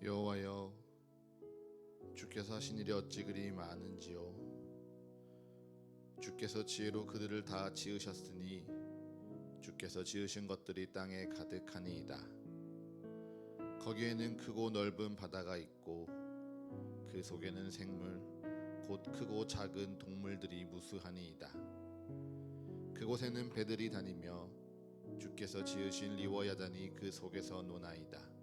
여호와여, 주께서 하신 일이 어찌 그리 많은지요. 주께서 지혜로 그들을 다 지으셨으니 주께서 지으신 것들이 땅에 가득하니이다. 거기에는 크고 넓은 바다가 있고 그 속에는 생물 곧 크고 작은 동물들이 무수하니이다. 그곳에는 배들이 다니며 주께서 지으신 리워야단이 그 속에서 노나이다.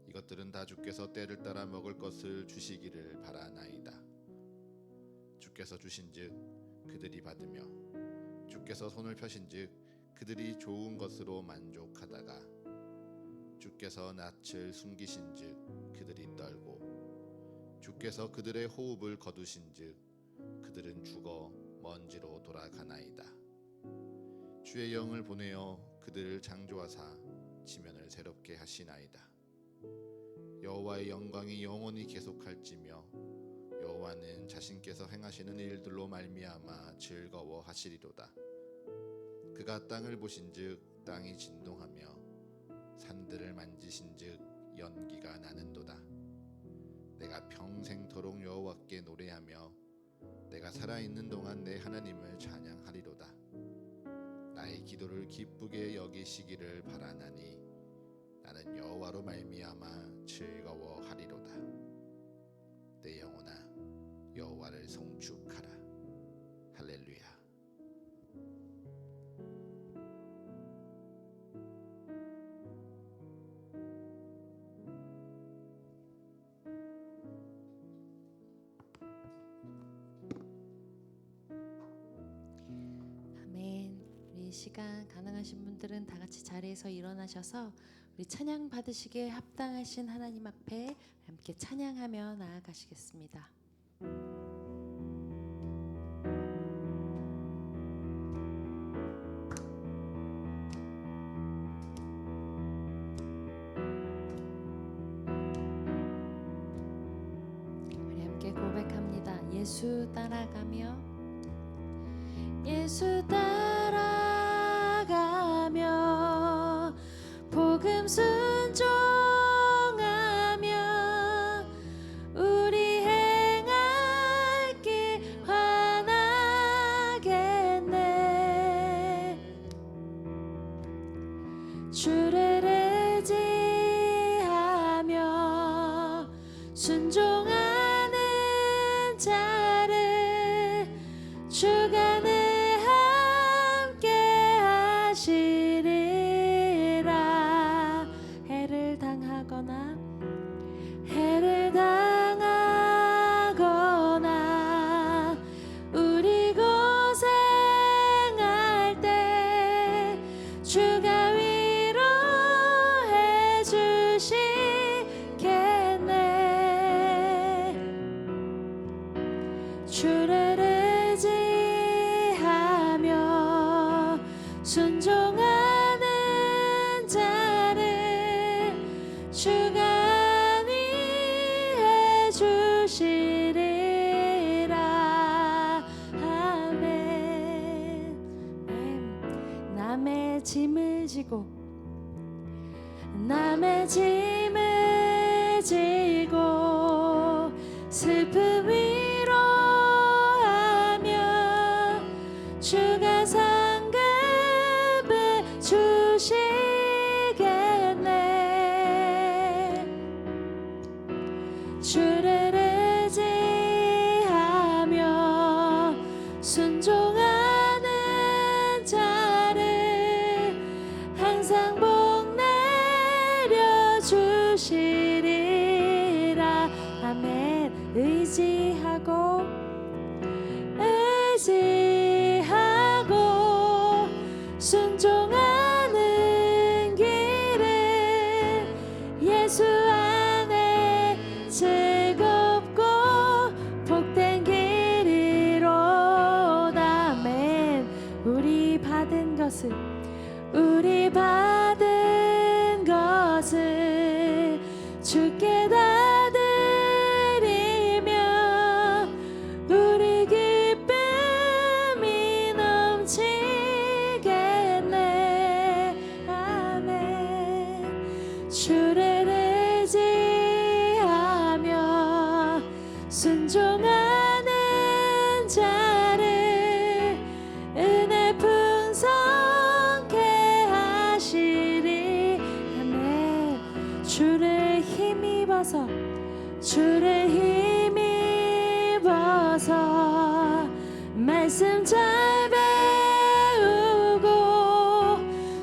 이것들은 다 주께서 때를 따라 먹을 것을 주시기를 바라나이다. 주께서 주신즉 그들이 받으며 주께서 손을 펴신즉 그들이 좋은 것으로 만족하다가 주께서 낯을 숨기신즉 그들이 떨고 주께서 그들의 호흡을 거두신즉 그들은 죽어 먼지로 돌아가나이다. 주의 영을 보내어 그들을 창조하사 지면을 새롭게 하시나이다. 여호와의 영광이 영원히 계속할지며 여호와는 자신께서 행하시는 일들로 말미암아 즐거워하시리로다. 그가 땅을 보신즉 땅이 진동하며 산들을 만지신즉 연기가 나는도다. 내가 평생토록 여호와께 노래하며 내가 살아있는 동안 내 하나님을 찬양하리로다. 나의 기도를 기쁘게 여기시기를 바라나니 나는 여호와로 말미암아 즐거워하리로다. 내 영혼아 여호와를 송축하라. 할렐루야. 아멘. 우리 시간 가능하신 분들은 다 같이 자리에서 일어나셔서 우리 찬양 받으시기에 합당하신 하나님 앞에 함께 찬양하며 나아가시겠습니다. 우리 함께 고백합니다. 예수 따라가며 예수 따라가며 복음 순종하며 우리 행할 길 환하겠네. 주를 의지하며 순종하는 자를 주가 늘 함께 하시리라. 해를 당하거나 우리 고생할 때 주가 위로해 주시겠네. 주를 의지하며 순종하는 자를 주가 위해 주시리라. 아멘. 남의 짐을 지고 슬픔 위로하며 주가 상급을 주시겠네. 주를 의지하며 순종하는 자를 항상 복 내려 주시리라. 아멘. 의지하고 순종하는 길은 예수 안에 즐겁고 복된 길이로다. 아멘. 우리 받은 것을 주께 다 드리며 우리 기쁨이 넘치겠네. 아멘. 주를 의지 주를 힘입어서 말씀 잘 배우고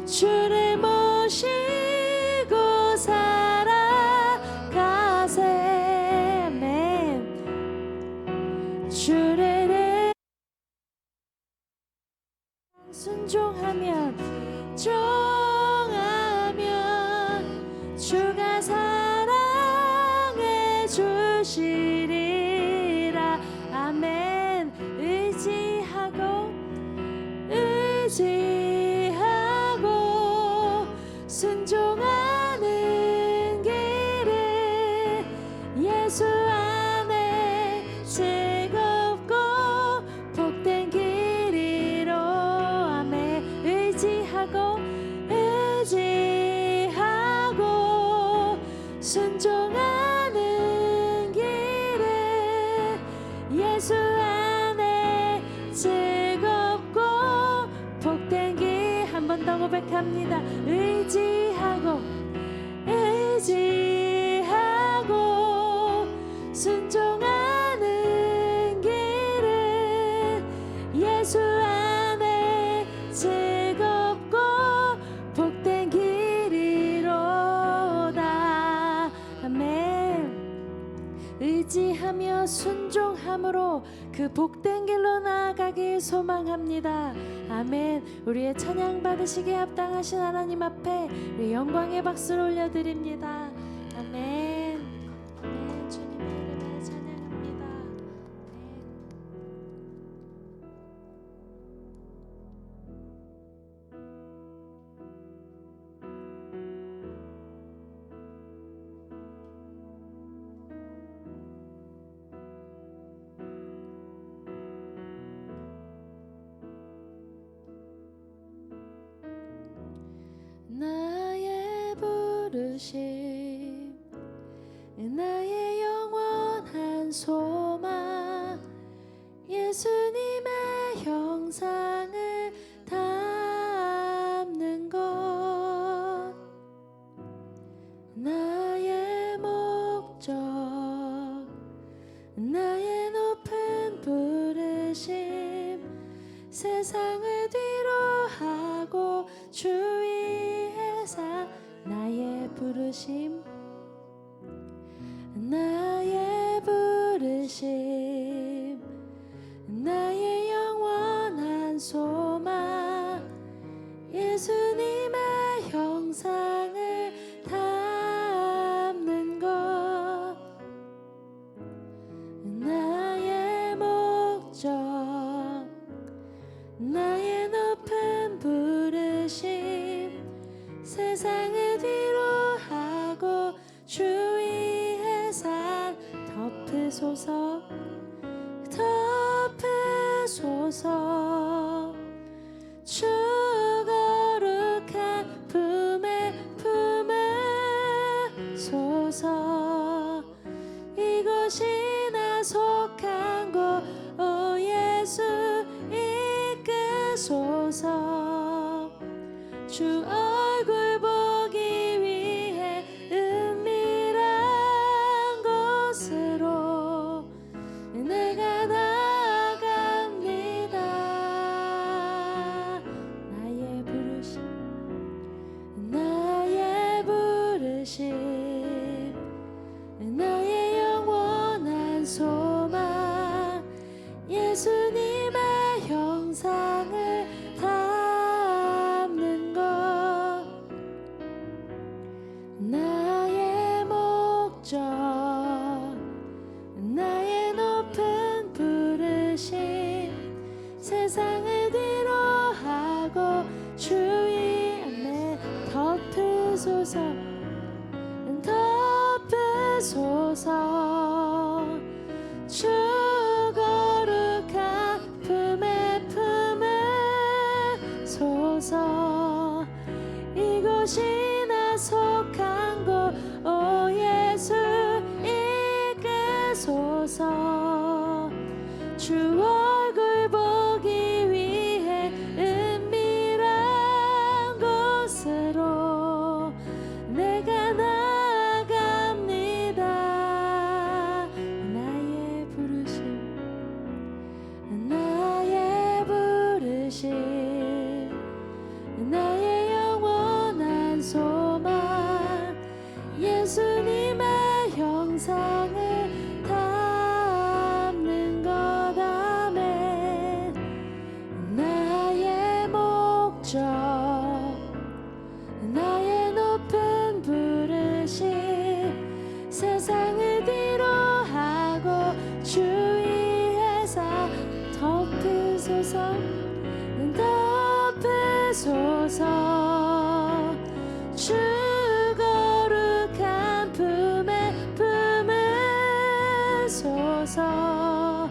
주를 모시고 살아가세. 아멘. 주를 순종하면 주가 사랑해 주시리라. 아멘. 의지하고 순종하는 길을 예수 안에 즐겁고 복된 길이로. 아멘. 의지하고 순종하는 길을 예수 안에 즐겁고 복된 길. 한 번 더 고백합니다. 의지하고 순종하는 길을 예수 안에 즐겁고 복된 길이로다. 아멘. 의지하며 순종함으로 그 복된 길로 나아가길 소망합니다. 아멘. 우리의 찬양 받으시기에 합당하신 하나님 앞에 우리 영광의 박수를 올려드립니다. 아멘. 아멘. 주님의 이름에 찬양합니다. 나의 부르심, 나의 영원한 소망, 예수님의 형상을 담는 것. 나의 목적, 나의 높은 부르심, 세상을 뒤로 하고 주 위에 사. 나의 부르심, 나의 부르심, 나의 영원한 소망, 예수님의 형상을 담는 것. 나의 목적, 나의 높은 부르심, 세상을 뒤로 하고 주 위에 산. 덮으소서 덮으소서 주 거룩한 품에 품으소서. 이곳이 나 속한 곳, 오 예수 이끄소서. 주 얼굴 보기 위해 은밀한 곳으로 내가 나아갑니다. 나의 부르심, 나의 부르심, 나의 영원한 소망, 예수님의 형상을 담는 것. 나의 목적, 나의 높은 부르심, 세상을 뒤로 하고 주 위에 덮으소서 덮으소서. 주 거룩한 품에 품으소서. 이곳이 나 속한 곳, 오 예수 이끄소서. 주 얼굴 보기 위해 은밀한 곳으로 내가 나아갑니다. 덮으소서 주 거룩한 품에 품으소서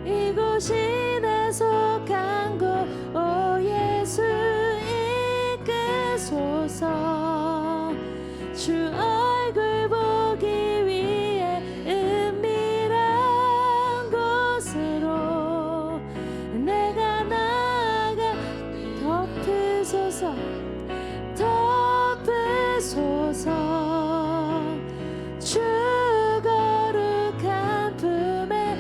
이곳이 내 속한 곳 오 예수 이끄소서 주 얼굴 보기 위해 은밀한 곳으로 내가 나아가 덮으소서 덮으소서 주 거룩한 품에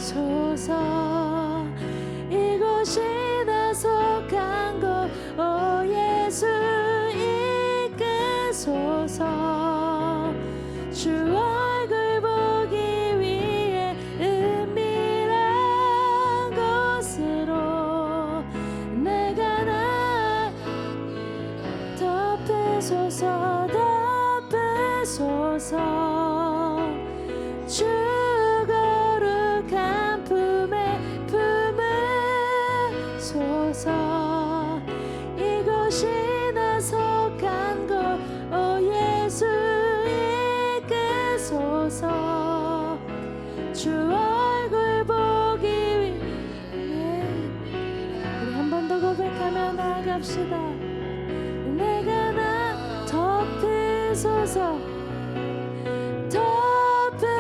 품으소서 이곳이 나 속한 곳 오 예수 이끄소서 주 얼굴 보기 위해 은밀한 곳으로 내가 나 덮으소서 덮으소서 주 거룩한 품에 품으소서 이곳이 나 속한 곳 오 예수 이끄소서 주 얼굴 보기 위해 우리 한 번 더 고백하며 나아갑시다 내가 나 덮으소서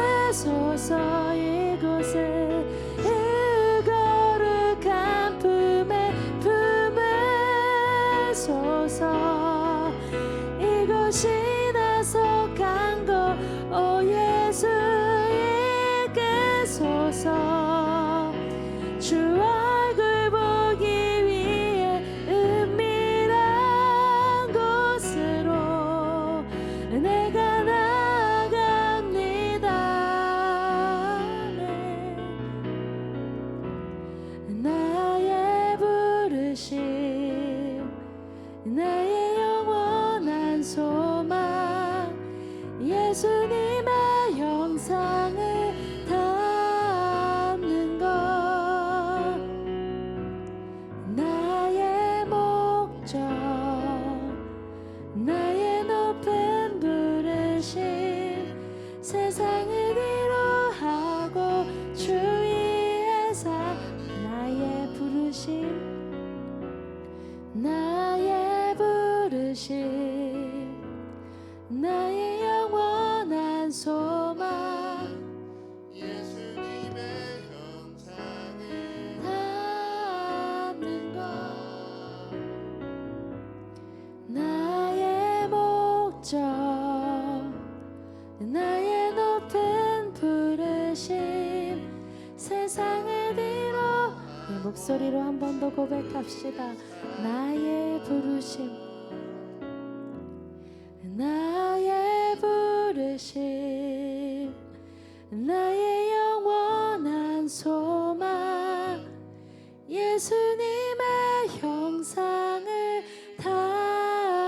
덮으소서 이곳을 거룩한 품에 품으소서 이곳이 나 속한 곳 오 예수 이끄소서 주 얼굴 보기 위해 은밀한 곳으로 내가 나아갑니다 나의 부르심 나의 영원한 소망 예수님의 형상을 담는 것 나의 목적 나의 높은 부르심 세상을 위로하고 주 위에 사 나의 부르심 나의 부르심 나의 영원한 소망 예수님의 형상을 담는 것 나의 목적 나의 높은 부르심 세상을 위로 내 목소리로 한 번 더 고백합시다 나의 부르심 나의 부르심 나의 영원한 소망 예수님의 형상을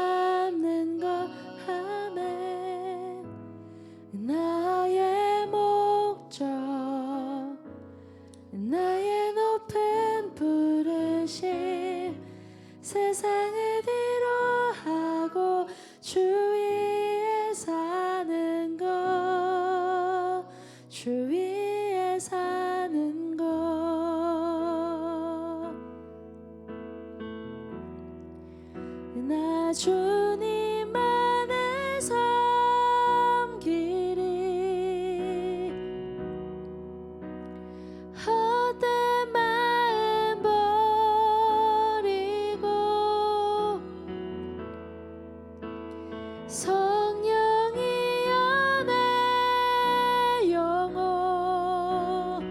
담는 것 아멘 나의 목적 나의 높은 부르심 세상을 위로하고 주 위에 사는 것 주 위에 사는 것 나 주님만을 섬기리 헛된 마음 버리고 성령이여 내 영혼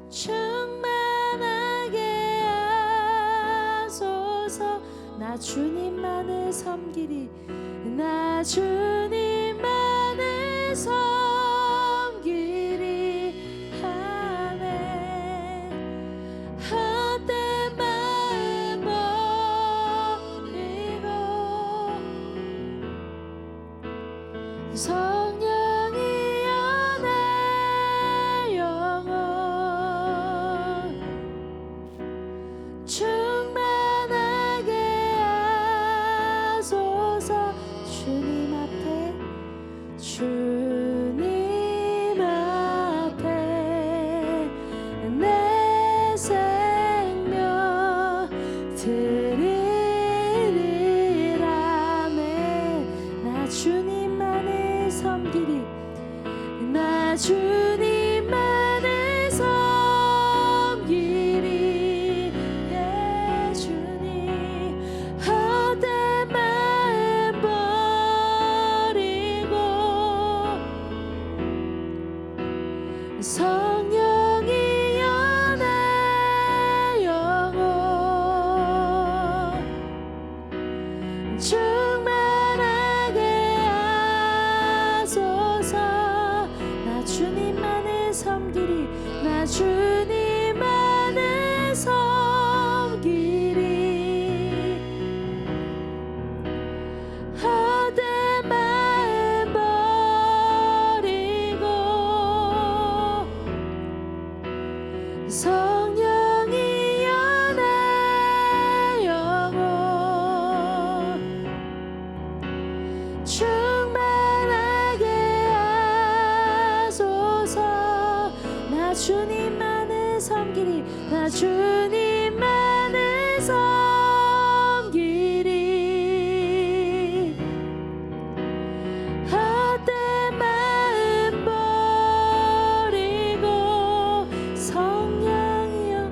충만하게 하소서 나 주님만을 섬기리 나 주님만을 섬기리 아멘 헛된 마음 버리고 성령이여 내 영혼 성령이여 내 영혼 충만하게 하소서. 나 주님만을 섬기리, 나 주님만을 섬기리. 헛된 마음 버리고 성령이여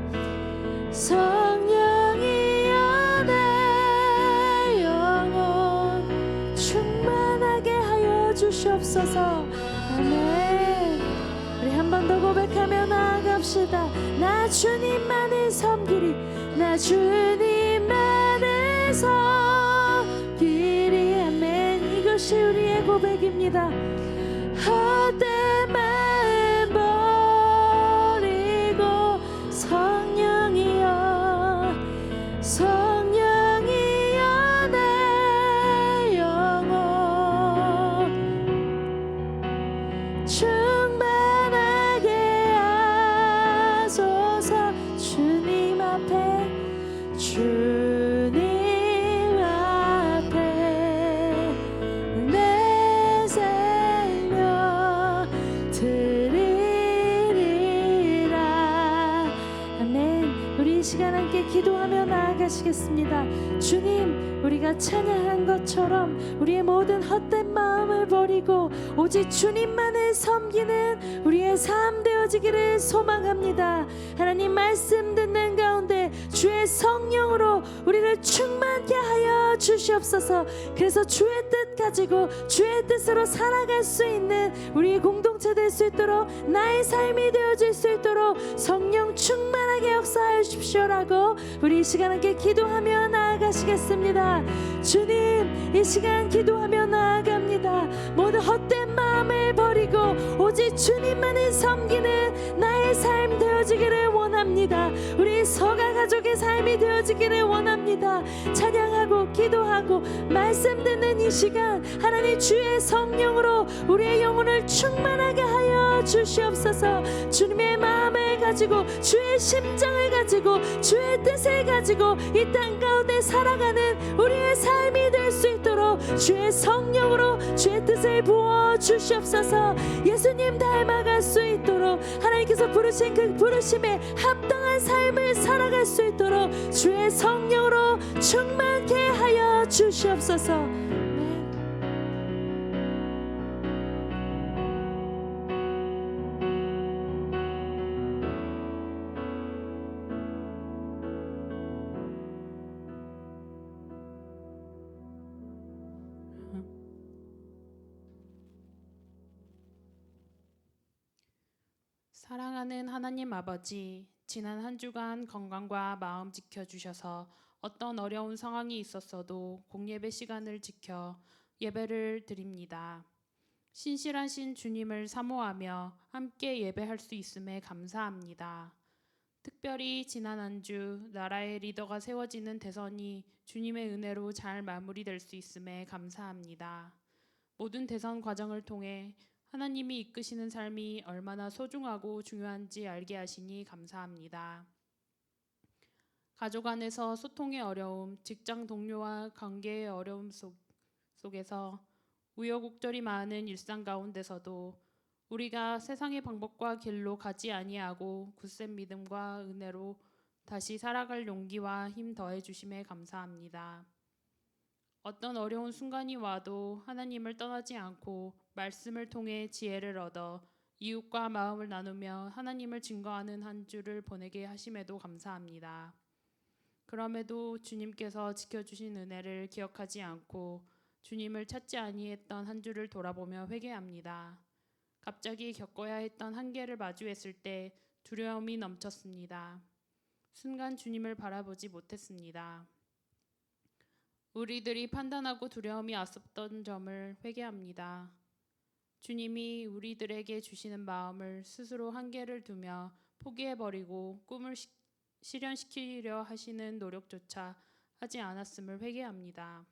성령이여 내 영혼 충만하게 하여 주시옵소서. 아멘. 우리 한 번 더 고백하며 나아갑시다. 나 주님만을 섬기리, 나 주님만을 섬기리. 아멘. 이것이 우리의 고백입니다. 헛된 마음 버리고 성령이여 성령이여 내 영혼 충만하게 하소서. 주님 앞에 주님 앞에 내 생명 드리리라. 아멘. 우리 이 시간 함께 기도하며 나아가시겠습니다. 주님, 우리가 찬양한 것처럼 우리의 모든 헛된 마음을 버리고 오직 주님만을 섬기는 우리의 삶 되어지기를 소망합니다. 하나님 말씀 듣는 가운데 주의 성령으로 우리를 충만케 하여 주시옵소서. 그래서 주의 뜻 가지고 주의 뜻으로 살아갈 수 있는 우리 공동체 될 수 있도록, 나의 삶이 되어질 수 있도록 성령 충만하게 역사하여 주십시오라고 우리 이 시간 함께 기도하며 나아가시겠습니다. 주님, 이 시간 기도하며 나아갑니다. 모든 헛된 마음을 버리고 오직 주님만을 섬기는 나의 삶 되어지기를 원합니다. 우리 서가 가족의 삶이 되어지기를 원합니다. 찬양하고 기도하고 말씀 듣는 이 시간 하나님 주의 성령으로 우리의 영혼을 충만하게 하여 주시옵소서. 주님의 마음을 가지고 주의 심장을 가지고 주의 뜻을 가지고 이 땅 가운데 살아가는 우리의 삶이 될 수 있도록 주의 성령으로 주의 뜻을 부어 주시옵소서. 예수님 닮아갈 수 있도록 하나님께서 부르신 그 부르심에 합당한 삶을 살아갈 수 있도록 주의 성령으로 충만케 하여 주시옵소서. 사랑하는 하나님 아버지, 지난 한 주간 건강과 마음 지켜주셔서 어떤 어려운 상황이 있었어도 공예배 시간을 지켜 예배를 드립니다. 신실하신 주님을 사모하며 함께 예배할 수 있음에 감사합니다. 특별히 지난 한 주 나라의 리더가 세워지는 대선이 주님의 은혜로 잘 마무리될 수 있음에 감사합니다. 모든 대선 과정을 통해 하나님이 이끄시는 삶이 얼마나 소중하고 중요한지 알게 하시니 감사합니다. 가족 안에서 소통의 어려움, 직장 동료와 관계의 어려움 속에서 우여곡절이 많은 일상 가운데서도 우리가 세상의 방법과 길로 가지 아니하고 굳센 믿음과 은혜로 다시 살아갈 용기와 힘 더해 주심에 감사합니다. 어떤 어려운 순간이 와도 하나님을 떠나지 않고 말씀을 통해 지혜를 얻어 이웃과 마음을 나누며 하나님을 증거하는 한 주를 보내게 하심에도 감사합니다. 그럼에도 주님께서 지켜주신 은혜를 기억하지 않고 주님을 찾지 아니했던 한 주를 돌아보며 회개합니다. 갑자기 겪어야 했던 한계를 마주했을 때 두려움이 넘쳤습니다. 순간 주님을 바라보지 못했습니다. 우리들이 판단하고 두려움이 앞섰던 점을 회개합니다. 주님이 우리들에게 주시는 마음을 스스로 한계를 두며 포기해버리고 꿈을 실현시키려 하시는 노력조차 하지 않았음을 회개합니다.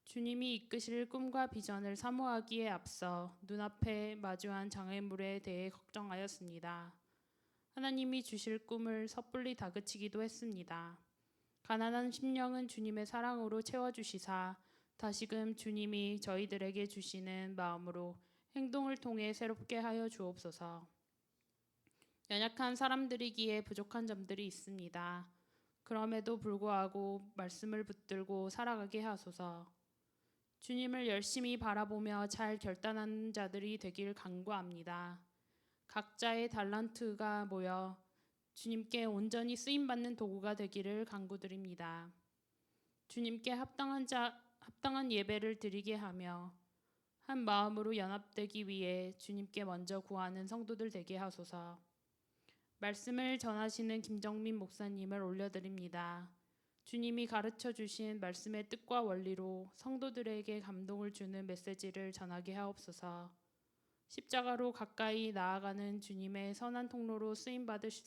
주님이 이끄실 꿈과 비전을 사모하기에 앞서 눈앞에 마주한 장애물에 대해 걱정하였습니다. 하나님이 주실 꿈을 섣불리 다그치기도 했습니다. 가난한 심령은 주님의 사랑으로 채워주시사 다시금 주님이 저희들에게 주시는 마음으로 행동을 통해 새롭게 하여 주옵소서. 연약한 사람들이기에 부족한 점들이 있습니다. 그럼에도 불구하고 말씀을 붙들고 살아가게 하소서. 주님을 열심히 바라보며 잘 결단하는 자들이 되길 간구합니다. 각자의 달란트가 모여 주님께 온전히 쓰임받는 도구가 되기를 간구드립니다. 주님께 합당한 예배를 드리게 하며 한 마음으로 연합되기 위해 주님께 먼저 구하는 성도들 되게 하소서. 말씀을 전하시는 김정민 목사님을 올려드립니다. 주님이 가르쳐 주신 말씀의 뜻과 원리로 성도들에게 감동을 주는 메시지를 전하게 하옵소서. 십자가로 가까이 나아가는 주님의 선한 통로로 쓰임 받으실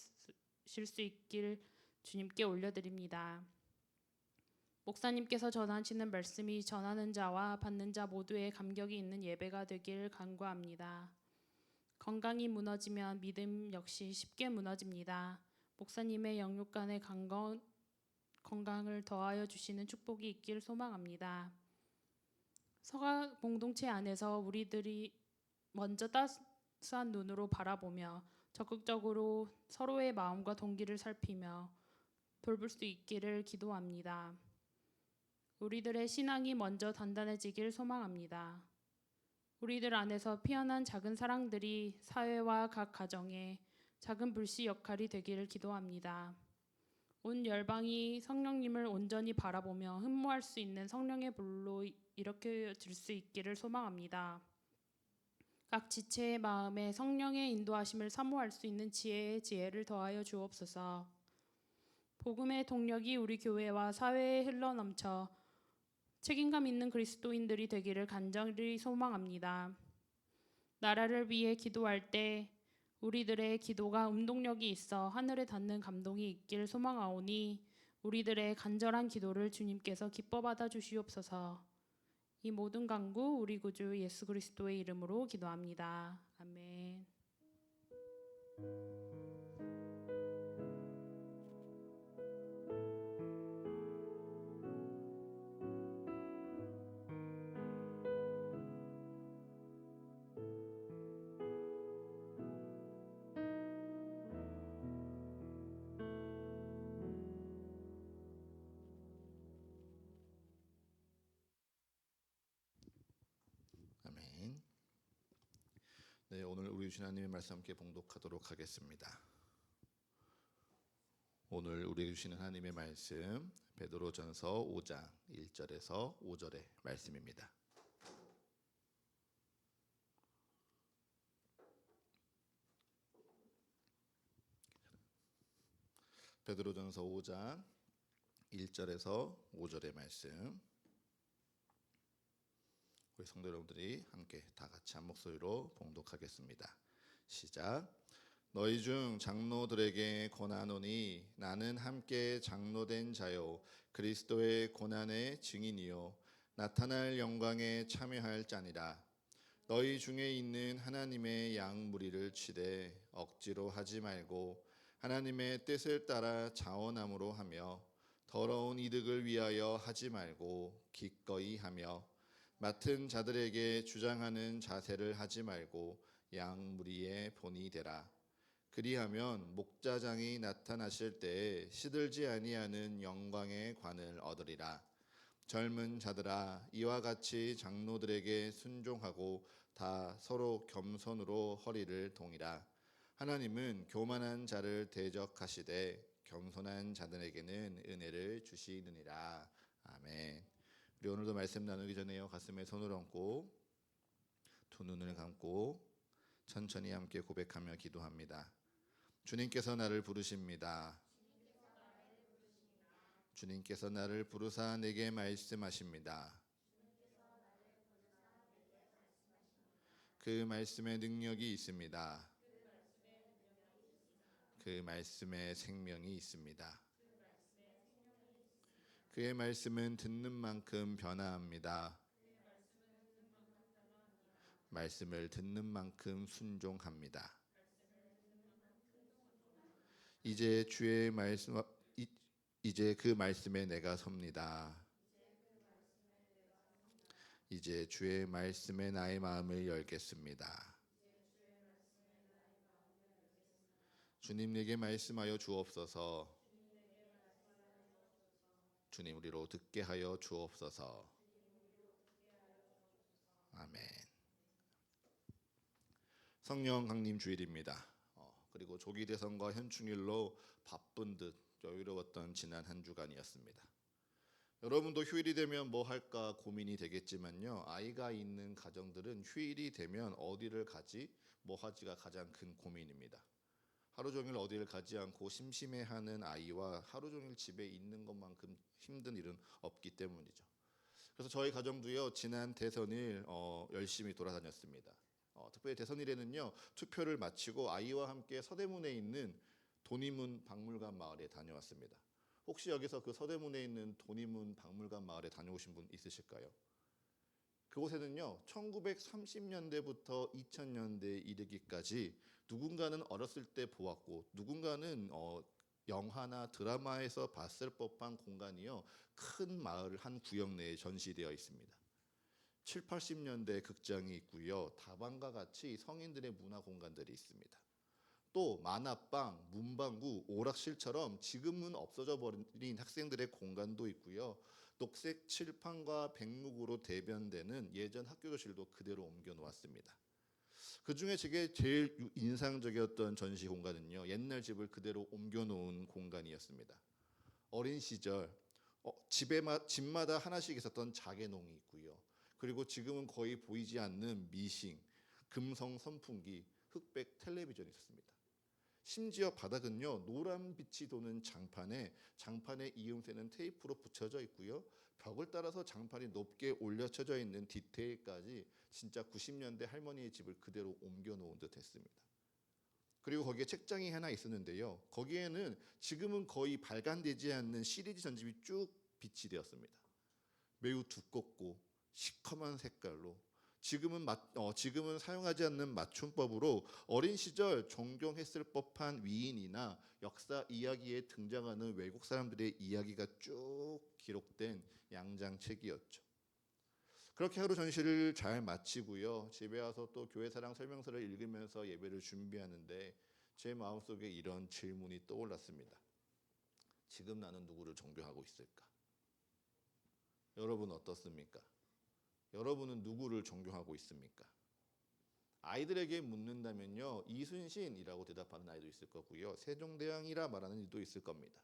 수 있길 주님께 올려드립니다. 목사님께서 전하시는 말씀이 전하는 자와 받는 자 모두의 감격이 있는 예배가 되길 간구합니다. 건강이 무너지면 믿음 역시 쉽게 무너집니다. 목사님의 영육간의 건강을 더하여 주시는 축복이 있길 소망합니다. 서가 공동체 안에서 우리들이 먼저 따스한 눈으로 바라보며 적극적으로 서로의 마음과 동기를 살피며 돌볼 수 있기를 기도합니다. 우리들의 신앙이 먼저 단단해지길 소망합니다. 우리들 안에서 피어난 작은 사랑들이 사회와 각 가정에 작은 불씨 역할이 되기를 기도합니다. 온 열방이 성령님을 온전히 바라보며 흠모할 수 있는 성령의 불로 일으켜질 수 있기를 소망합니다. 각 지체의 마음에 성령의 인도하심을 사모할 수 있는 지혜를 더하여 주옵소서. 복음의 동력이 우리 교회와 사회에 흘러넘쳐 책임감 있는 그리스도인들이 되기를 간절히 소망합니다. 나라를 위해 기도할 때 우리들의 기도가 운동력이 있어 하늘에 닿는 감동이 있길 소망하오니 우리들의 간절한 기도를 주님께서 기뻐 받아 주시옵소서. 이 모든 간구 우리 구주 예수 그리스도의 이름으로 기도합니다. 아멘. 아멘. 네, 오늘 우리 주신 하나님의 말씀 함께 봉독하도록 하겠습니다. 오늘 우리 주시는 하나님의 말씀 베드로전서 5장 1절에서 5절의 말씀입니다. 베드로전서 5장 1절에서 5절의 말씀, 우리 성도 여러분들이 함께 다 같이 한 목소리로 봉독하겠습니다. 시작. 너희 중 장로들에게 권하노니 나는 함께 장로된 자요 그리스도의 고난의 증인이요 나타날 영광에 참여할 자니라. 너희 중에 있는 하나님의 양 무리를 치되 억지로 하지 말고 하나님의 뜻을 따라 자원함으로 하며 더러운 이득을 위하여 하지 말고 기꺼이 하며 맡은 자들에게 주장하는 자세를 하지 말고 양 무리의 본이 되라. 그리하면 목자장이 나타나실 때에 시들지 아니하는 영광의 관을 얻으리라. 젊은 자들아 이와 같이 장로들에게 순종하고 다 서로 겸손으로 허리를 동이라. 하나님은 교만한 자를 대적하시되 겸손한 자들에게는 은혜를 주시느니라. 아멘. 우리 오늘도 말씀 나누기 전에요 가슴에 손을 얹고 두 눈을 감고 천천히 함께 고백하며 기도합니다. 주님께서 나를 부르십니다. 주님께서 나를 부르사 내게 말씀하십니다. 그 말씀에 능력이 있습니다. 그 말씀에 생명이 있습니다. 그의 말씀은 듣는 만큼 변화합니다. 말씀을 듣는 만큼 순종합니다. 이제 주의 말씀 이제 그 말씀에 내가 섭니다. 이제 주의 말씀에 나의 마음을 열겠습니다. 주님 내게 말씀하여 주옵소서. 주님 우리로 듣게 하여 주옵소서. 아멘. 성령 강림 주일입니다. 그리고 조기 대선과 현충일로 바쁜 듯 여유로웠던 지난 한 주간이었습니다. 여러분도 휴일이 되면 뭐 할까 고민이 되겠지만요. 아이가 있는 가정들은 휴일이 되면 어디를 가지, 뭐 하지가 가장 큰 고민입니다. 하루 종일 어디를 가지 않고 심심해하는 아이와 하루 종일 집에 있는 것만큼 힘든 일은 없기 때문이죠. 그래서 저희 가정도요 지난 대선일 열심히 돌아다녔습니다. 특별히 대선일에는요 투표를 마치고 아이와 함께 서대문에 있는 돈이문 박물관 마을에 다녀왔습니다. 혹시 여기서 그 서대문에 있는 돈이문 박물관 마을에 다녀오신 분 있으실까요? 그곳에는요 1930년대부터 2000년대에 이르기까지 누군가는 어렸을 때 보았고 누군가는 영화나 드라마에서 봤을 법한 공간이요 큰 마을 한 구역 내에 전시되어 있습니다. 7, 80년대 극장이 있고요 다방과 같이 성인들의 문화 공간들이 있습니다. 또 만화방, 문방구, 오락실처럼 지금은 없어져 버린 학생들의 공간도 있고요. 녹색 칠판과 백묵으로 대변되는 예전 학교 교실도 그대로 옮겨 놓았습니다. 그중에 제게 제일 인상적이었던 전시 공간은요. 옛날 집을 그대로 옮겨 놓은 공간이었습니다. 어린 시절 집마다 하나씩 있었던 자개농이 있고요. 그리고 지금은 거의 보이지 않는 미싱, 금성 선풍기, 흑백 텔레비전이 있었습니다. 심지어 바닥은요 노란 빛이 도는 장판에 이음새는 테이프로 붙여져 있고요. 벽을 따라서 장판이 높게 올려쳐져 있는 디테일까지 진짜 90년대 할머니의 집을 그대로 옮겨 놓은 듯 했습니다. 그리고 거기에 책장이 하나 있었는데요. 거기에는 지금은 거의 발간되지 않는 시리즈 전집이 쭉 비치 되었습니다. 매우 두껍고 시커먼 색깔로 지금은 사용하지 않는 맞춤법으로 어린 시절 존경했을 법한 위인이나 역사 이야기에 등장하는 외국 사람들의 이야기가 쭉 기록된 양장책이었죠. 그렇게 하루 전시를 잘 마치고요. 집에 와서 또 교회사랑 설명서를 읽으면서 예배를 준비하는데 제 마음속에 이런 질문이 떠올랐습니다. 지금 나는 누구를 존경하고 있을까? 여러분 어떻습니까? 여러분은 누구를 존경하고 있습니까? 아이들에게 묻는다면요. 이순신이라고 대답하는 아이도 있을 거고요. 세종대왕이라 말하는 이도 있을 겁니다.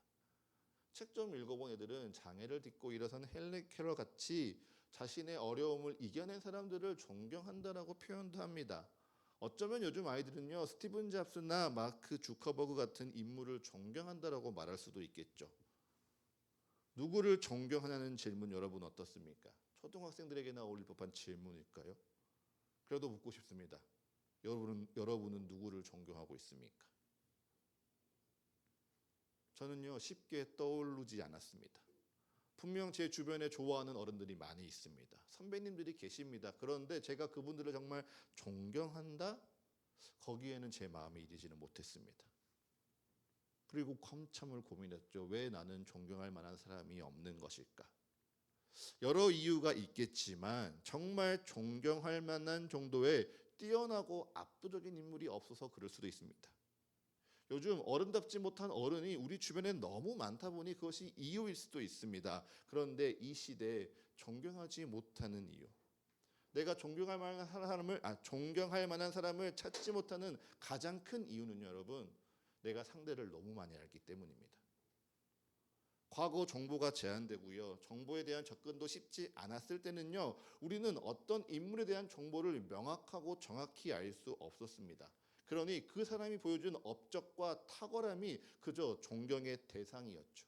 책 좀 읽어본 애들은 장애를 딛고 일어선 헬렌 캐럴 같이 자신의 어려움을 이겨낸 사람들을 존경한다라고 표현도 합니다. 어쩌면 요즘 아이들은요. 스티븐 잡스나 마크 주커버그 같은 인물을 존경한다라고 말할 수도 있겠죠. 누구를 존경하냐는 질문 여러분 어떻습니까? 초등학생들에게나 어울릴 법한 질문일까요? 그래도 묻고 싶습니다. 여러분은 누구를 존경하고 있습니까? 저는요 쉽게 떠오르지 않았습니다. 분명 제 주변에 좋아하는 어른들이 많이 있습니다. 선배님들이 계십니다. 그런데 제가 그분들을 정말 존경한다? 거기에는 제 마음이 이르지는 못했습니다. 그리고 한참을 고민했죠. 왜 나는 존경할 만한 사람이 없는 것일까? 여러 이유가 있겠지만 정말 존경할 만한 정도의 뛰어나고 압도적인 인물이 없어서 그럴 수도 있습니다. 요즘 어른답지 못한 어른이 우리 주변에 너무 많다 보니 그것이 이유일 수도 있습니다. 그런데 이 시대에 존경하지 못하는 이유, 내가 존경할 만한 사람을 찾지 못하는 가장 큰 이유는 여러분, 내가 상대를 너무 많이 알기 때문입니다. 과거 정보가 제한되고요. 정보에 대한 접근도 쉽지 않았을 때는요. 우리는 어떤 인물에 대한 정보를 명확하고 정확히 알 수 없었습니다. 그러니 그 사람이 보여준 업적과 탁월함이 그저 존경의 대상이었죠.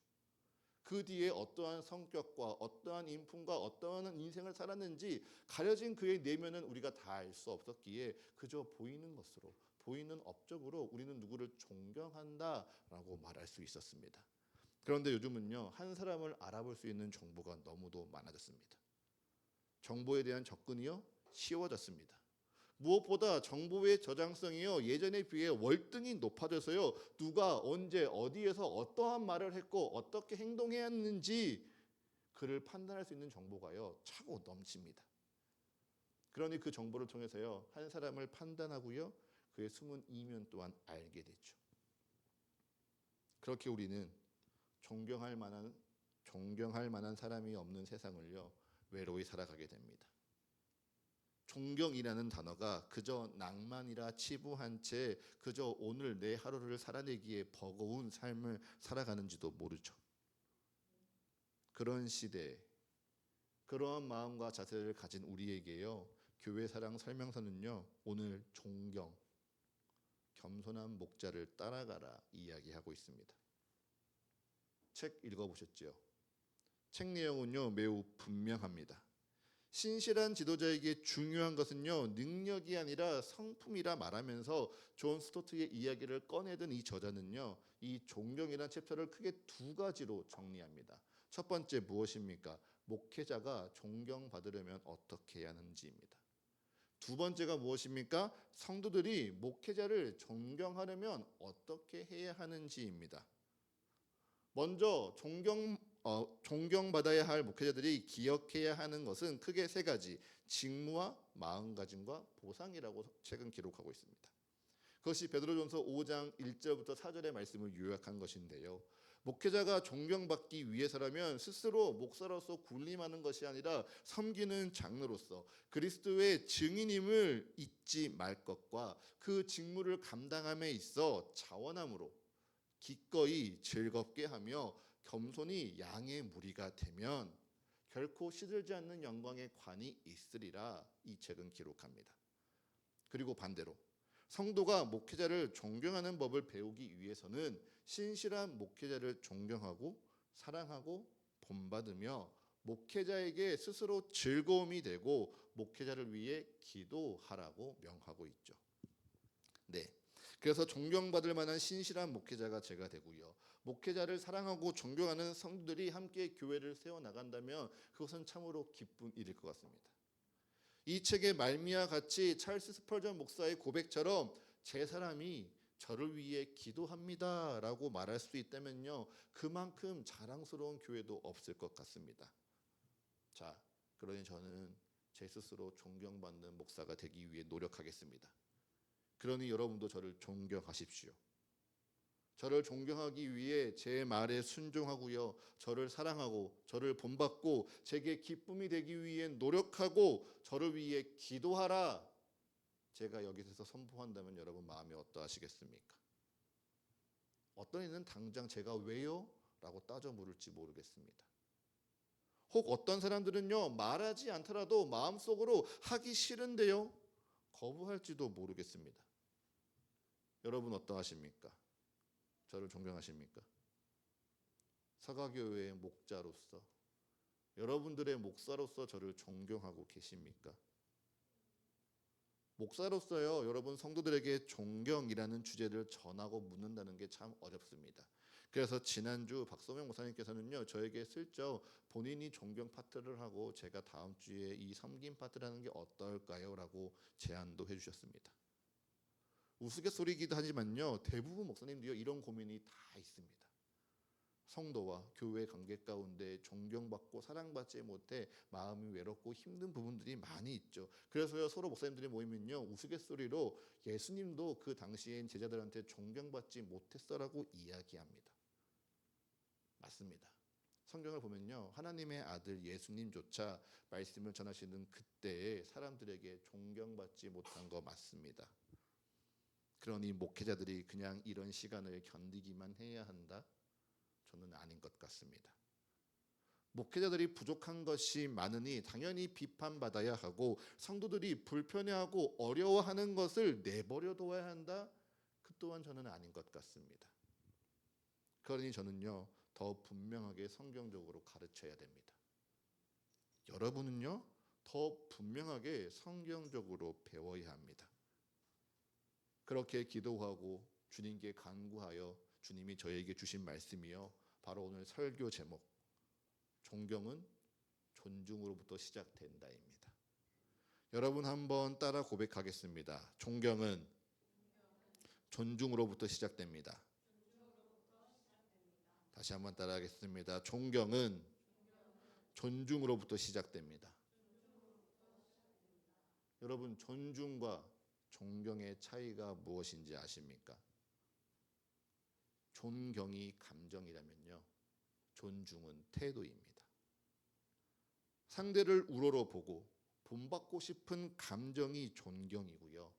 그 뒤에 어떠한 성격과 어떠한 인품과 어떠한 인생을 살았는지 가려진 그의 내면은 우리가 다 알 수 없었기에 그저 보이는 것으로, 보이는 업적으로 우리는 누구를 존경한다라고 말할 수 있었습니다. 그런데 요즘은요, 한 사람을 알아볼 수 있는 정보가 너무도 많아졌습니다. 정보에 대한 접근이요, 쉬워졌습니다. 무엇보다 정보의 저장성이요 예전에 비해 월등히 높아져서요 누가 언제 어디에서 어떠한 말을 했고 어떻게 행동해야 하는지 그를 판단할 수 있는 정보가요 차고 넘칩니다. 그러니 그 정보를 통해서요 한 사람을 판단하고요 그의 숨은 이면 또한 알게 되죠. 그렇게 우리는 존경할 만한 사람이 없는 세상을요 외로이 살아가게 됩니다. 존경이라는 단어가 그저 낭만이라 치부한 채 그저 오늘 내 하루를 살아내기에 버거운 삶을 살아가는지도 모르죠. 그런 시대에 그러한 마음과 자세를 가진 우리에게요 교회 사랑 설명서는요 오늘 존경, 겸손한 목자를 따라가라 이야기하고 있습니다. 책 읽어보셨죠? 책 내용은요 매우 분명합니다. 신실한 지도자에게 중요한 것은요 능력이 아니라 성품이라 말하면서 존 스토트의 이야기를 꺼내든 이 저자는요 이 존경이라는 챕터를 크게 두 가지로 정리합니다. 첫 번째 무엇입니까? 목회자가 존경받으려면 어떻게 해야 하는지입니다. 두 번째가 무엇입니까? 성도들이 목회자를 존경하려면 어떻게 해야 하는지입니다. 먼저 존경받아야 할 목회자들이 기억해야 하는 것은 크게 세 가지, 직무와 마음가짐과 보상이라고 책은 기록하고 있습니다. 그것이 베드로전서 5장 1절부터 4절의 말씀을 요약한 것인데요. 목회자가 존경받기 위해서라면 스스로 목사로서 군림하는 것이 아니라 섬기는 장로로서 그리스도의 증인임을 잊지 말 것과 그 직무를 감당함에 있어 자원함으로 기꺼이 즐겁게 하며 겸손히 양의 무리가 되면 결코 시들지 않는 영광의 관이 있으리라 이 책은 기록합니다. 그리고 반대로 성도가 목회자를 존경하는 법을 배우기 위해서는 신실한 목회자를 존경하고 사랑하고 본받으며 목회자에게 스스로 즐거움이 되고 목회자를 위해 기도하라고 명하고 있죠. 네. 그래서 존경받을 만한 신실한 목회자가 제가 되고요. 목회자를 사랑하고 존경하는 성도들이 함께 교회를 세워나간다면 그것은 참으로 기쁜 일일 것 같습니다. 이 책의 말미와 같이 찰스 스펄전 목사의 고백처럼 제 사람이 저를 위해 기도합니다 라고 말할 수 있다면요. 그만큼 자랑스러운 교회도 없을 것 같습니다. 자, 그러니 저는 제 스스로 존경받는 목사가 되기 위해 노력하겠습니다. 그러니 여러분도 저를 존경하십시오. 저를 존경하기 위해 제 말에 순종하고요. 저를 사랑하고 저를 본받고 제게 기쁨이 되기 위해 노력하고 저를 위해 기도하라. 제가 여기서 선포한다면 여러분 마음이 어떠하시겠습니까? 어떤 이는 당장 제가 왜요? 라고 따져 물을지 모르겠습니다. 혹 어떤 사람들은요. 말하지 않더라도 마음속으로 하기 싫은데요. 거부할지도 모르겠습니다. 여러분 어떠하십니까? 저를 존경하십니까? 사가교회의 목자로서 여러분들의 목사로서 저를 존경하고 계십니까? 목사로서요 여러분 성도들에게 존경이라는 주제를 전하고 묻는다는 게 참 어렵습니다. 그래서 지난주 박성명 목사님께서는요 저에게 슬쩍 본인이 존경 파트를 하고 제가 다음 주에 이 섬김 파트를 하는 게 어떨까요? 라고 제안도 해주셨습니다. 우스갯소리이기도 하지만요 대부분 목사님들이 이런 고민이 다 있습니다. 성도와 교회 관계 가운데 존경받고 사랑받지 못해 마음이 외롭고 힘든 부분들이 많이 있죠. 그래서요 서로 목사님들이 모이면요 우스갯소리로 예수님도 그 당시엔 제자들한테 존경받지 못했어라고 이야기합니다. 맞습니다. 성경을 보면요 하나님의 아들 예수님조차 말씀을 전하시는 그때에 사람들에게 존경받지 못한 거 맞습니다. 그러니 목회자들이 그냥 이런 시간을 견디기만 해야 한다? 저는 아닌 것 같습니다. 목회자들이 부족한 것이 많으니 당연히 비판받아야 하고 성도들이 불편해하고 어려워하는 것을 내버려 둬야 한다? 그 또한 저는 아닌 것 같습니다. 그러니 저는요 더 분명하게 성경적으로 가르쳐야 됩니다. 여러분은요 더 분명하게 성경적으로 배워야 합니다. 그렇게 기도하고 주님께 간구하여 주님이 저에게 주신 말씀이요 바로 오늘 설교 제목 존경은 존중으로부터 시작된다입니다. 여러분 한번 따라 고백하겠습니다. 존경은 존중으로부터 시작됩니다. 다시 한번 따라하겠습니다. 존경은 존중으로부터 시작됩니다. 여러분, 존중과 존경의 차이가 무엇인지 아십니까? 존경이 감정이라면요, 존중은 태도입니다. 상대를 우러러 보고 본받고 싶은 감정이 존경이고요,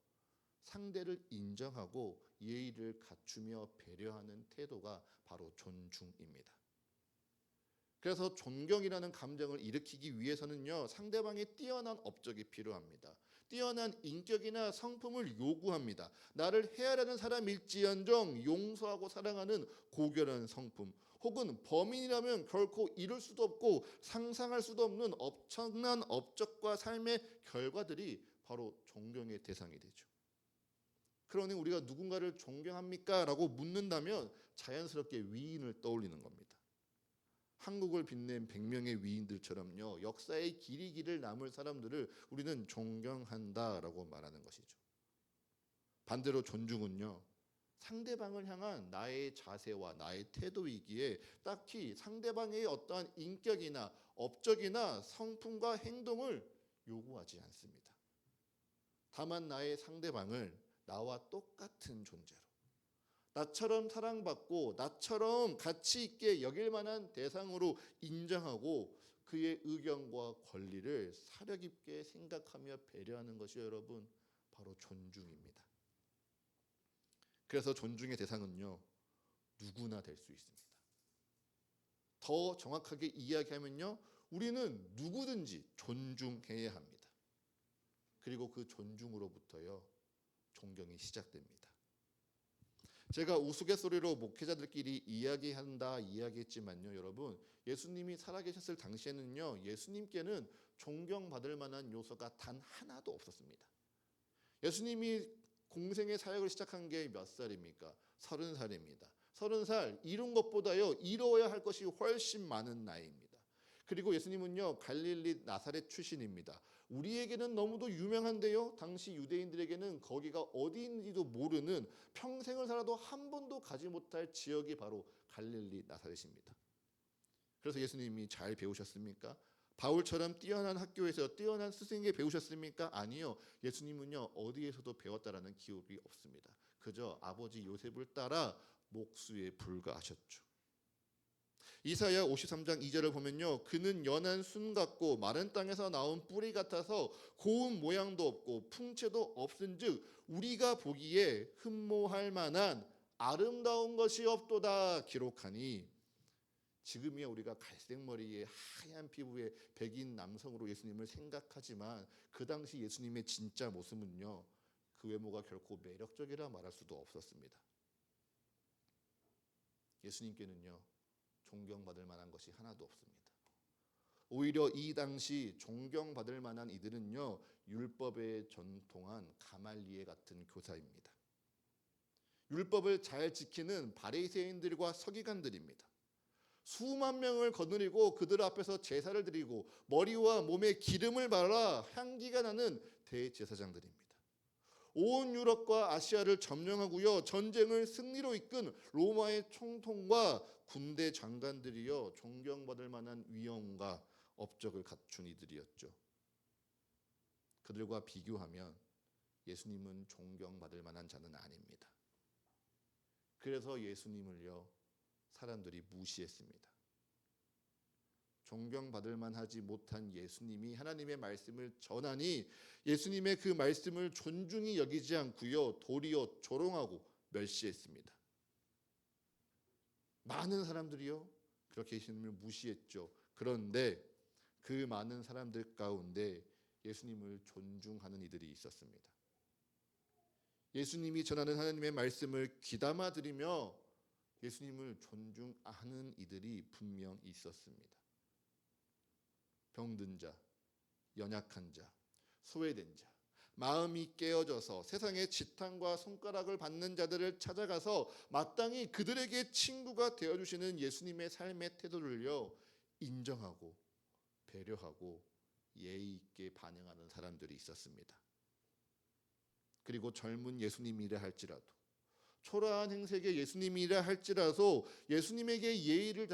상대를 인정하고 예의를 갖추며 배려하는 태도가 바로 존중입니다. 그래서 존경이라는 감정을 일으키기 위해서는요, 상대방의 뛰어난 업적이 필요합니다. 뛰어난 인격이나 성품을 요구합니다. 나를 해하려는 사람일지언정 용서하고 사랑하는 고결한 성품, 혹은 범인이라면 결코 이룰 수도 없고 상상할 수도 없는 엄청난 업적과 삶의 결과들이 바로 존경의 대상이 되죠. 그러니 우리가 누군가를 존경합니까? 라고 묻는다면 자연스럽게 위인을 떠올리는 겁니다. 한국을 빛낸 100명의 위인들처럼요, 역사의 길이길을 남을 사람들을 우리는 존경한다라고 말하는 것이죠. 반대로 존중은요, 상대방을 향한 나의 자세와 나의 태도이기에 딱히 상대방의 어떠한 인격이나 업적이나 성품과 행동을 요구하지 않습니다. 다만 나의 상대방을 나와 똑같은 존재로, 나처럼 사랑받고 나처럼 가치 있게 여길 만한 대상으로 인정하고 그의 의견과 권리를 사려 깊게 생각하며 배려하는 것이 여러분 바로 존중입니다. 그래서 존중의 대상은요, 누구나 될 수 있습니다. 더 정확하게 이야기하면요, 우리는 누구든지 존중해야 합니다. 그리고 그 존중으로부터요, 존경이 시작됩니다. 제가 우스갯소리로 목회자들끼리 이야기했지만요, 여러분, 예수님이 살아계셨을 당시에는요, 예수님께는 존경받을 만한 요소가 단 하나도 없었습니다. 예수님이 공생의 사역을 시작한 게 몇 살입니까? 30살입니다. 30살, 이룬 것보다요, 이루어야 할 것이 훨씬 많은 나이입니다. 그리고 예수님은요, 갈릴리 나사렛 출신입니다. 우리에게는 너무도 유명한데요, 당시 유대인들에게는 거기가 어디인지도 모르는, 평생을 살아도 한 번도 가지 못할 지역이 바로 갈릴리 나사렛입니다. 그래서 예수님이 잘 배우셨습니까? 바울처럼 뛰어난 학교에서 뛰어난 스승에게 배우셨습니까? 아니요. 예수님은요, 어디에서도 배웠다라는 기록이 없습니다. 그저 아버지 요셉을 따라 목수에 불과하셨죠. 이사야 53장 2절을 보면요, 그는 연한 순 같고 마른 땅에서 나온 뿌리 같아서 고운 모양도 없고 풍채도 없은즉 우리가 보기에 흠모할 만한 아름다운 것이 없도다 기록하니, 지금이야 우리가 갈색 머리에 하얀 피부의 백인 남성으로 예수님을 생각하지만 그 당시 예수님의 진짜 모습은요, 그 외모가 결코 매력적이라 말할 수도 없었습니다. 예수님께는요, 존경받을 만한 것이 하나도 없습니다. 오히려 이 당시 존경받을 만한 이들은요, 율법에 전통한 가말리엘 같은 교사입니다. 율법을 잘 지키는 바리새인들과 서기관들입니다. 수만 명을 거느리고 그들 앞에서 제사를 드리고 머리와 몸에 기름을 발라 향기가 나는 대제사장들입니다. 온 유럽과 아시아를 점령하고요, 전쟁을 승리로 이끈 로마의 총통과 군대 장관들이요, 존경받을 만한 위엄과 업적을 갖춘 이들이었죠. 그들과 비교하면 예수님은 존경받을 만한 자는 아닙니다. 그래서 예수님을요, 사람들이 무시했습니다. 존경받을 만하지 못한 예수님이 하나님의 말씀을 전하니 예수님의 그 말씀을 존중히 여기지 않고요, 도리어 조롱하고 멸시했습니다. 많은 사람들이요, 그렇게 예수님을 무시했죠. 그런데 그 많은 사람들 가운데 예수님을 존중하는 이들이 있었습니다. 예수님이 전하는 하나님의 말씀을 귀담아 들으며 예수님을 존중하는 이들이 분명 있었습니다. 병든 자, 연약한 자, 소외된 자, 마음이 깨어져서 세상의 지탄과 손가락을 받는 자들을 찾아가서 마땅히 그들에게 친구가 되어주시는 예수님의 삶의 태도를요, 인정하고 배려하고 예의 있게 반응하는 사람들이 있었습니다. 그리고 젊은 예수님이라 할지라도, 초라한 행색의 예수님이라 할지라도 예수님에게 예의를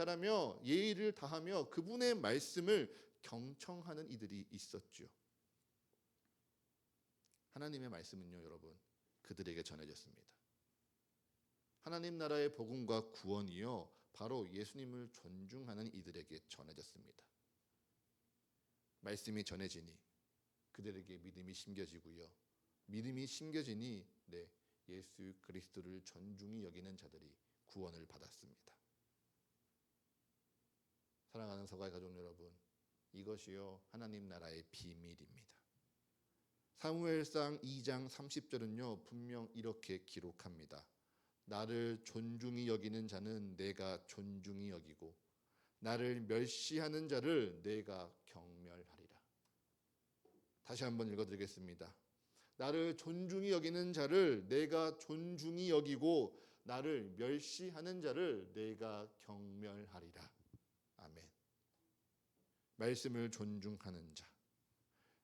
다하며 그분의 말씀을 경청하는 이들이 있었죠. 하나님의 말씀은요, 여러분, 그들에게 전해졌습니다. 하나님 나라의 복음과 구원이요, 바로 예수님을 존중하는 이들에게 전해졌습니다. 말씀이 전해지니 그들에게 믿음이 심겨지고요, 믿음이 심겨지니 예수 그리스도를 존중히 여기는 자들이 구원을 받았습니다. 사랑하는 서가의 가족 여러분, 이것이요 하나님 나라의 비밀입니다. 사무엘상 2장 30절은요 분명 이렇게 기록합니다. 나를 존중히 여기는 자는 내가 존중히 여기고 나를 멸시하는 자를 내가 경멸하리라. 다시 한번 읽어드리겠습니다. 나를 존중히 여기는 자를 내가 존중히 여기고 나를 멸시하는 자를 내가 경멸하리라. 아멘. 말씀을 존중하는 자,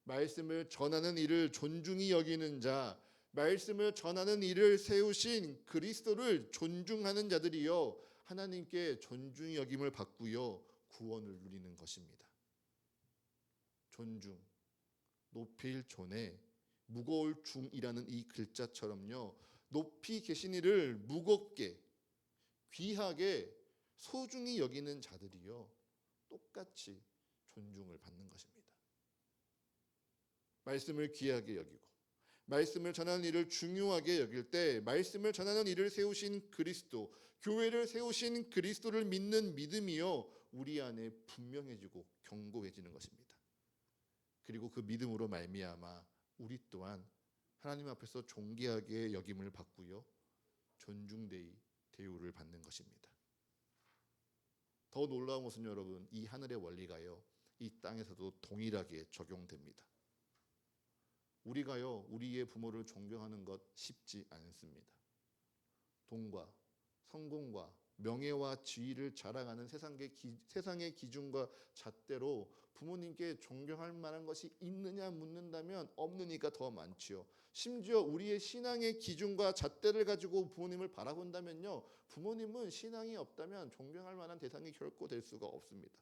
말씀을 전하는 이를 존중히 여기는 자, 말씀을 전하는 이를 세우신 그리스도를 존중하는 자들이요 하나님께 존중히 여김을 받고요 구원을 누리는 것입니다. 존중, 높일 존에 무거울 중이라는 이 글자처럼요, 높이 계신 이를 무겁게 귀하게 소중히 여기는 자들이요 똑같이 존중을 받는 것입니다. 말씀을 귀하게 여기고 말씀을 전하는 일을 중요하게 여길 때 말씀을 전하는 일을 세우신 그리스도, 교회를 세우신 그리스도를 믿는 믿음이요 우리 안에 분명해지고 견고해지는 것입니다. 그리고 그 믿음으로 말미암아 우리 또한 하나님 앞에서 존귀하게 여김을 받고요 존중되이 대우를 받는 것입니다. 더 놀라운 것은 여러분, 이 하늘의 원리가요 이 땅에서도 동일하게 적용됩니다. 우리가요 우리의 부모를 존경하는 것 쉽지 않습니다. 돈과 성공과 명예와 지위를 자랑하는 세상의 기준과 잣대로 부모님께 존경할 만한 것이 있느냐 묻는다면 없느니까 더 많지요. 심지어 우리의 신앙의 기준과 잣대를 가지고 부모님을 바라본다면요 부모님은 신앙이 없다면 존경할 만한 대상이 결코 될 수가 없습니다.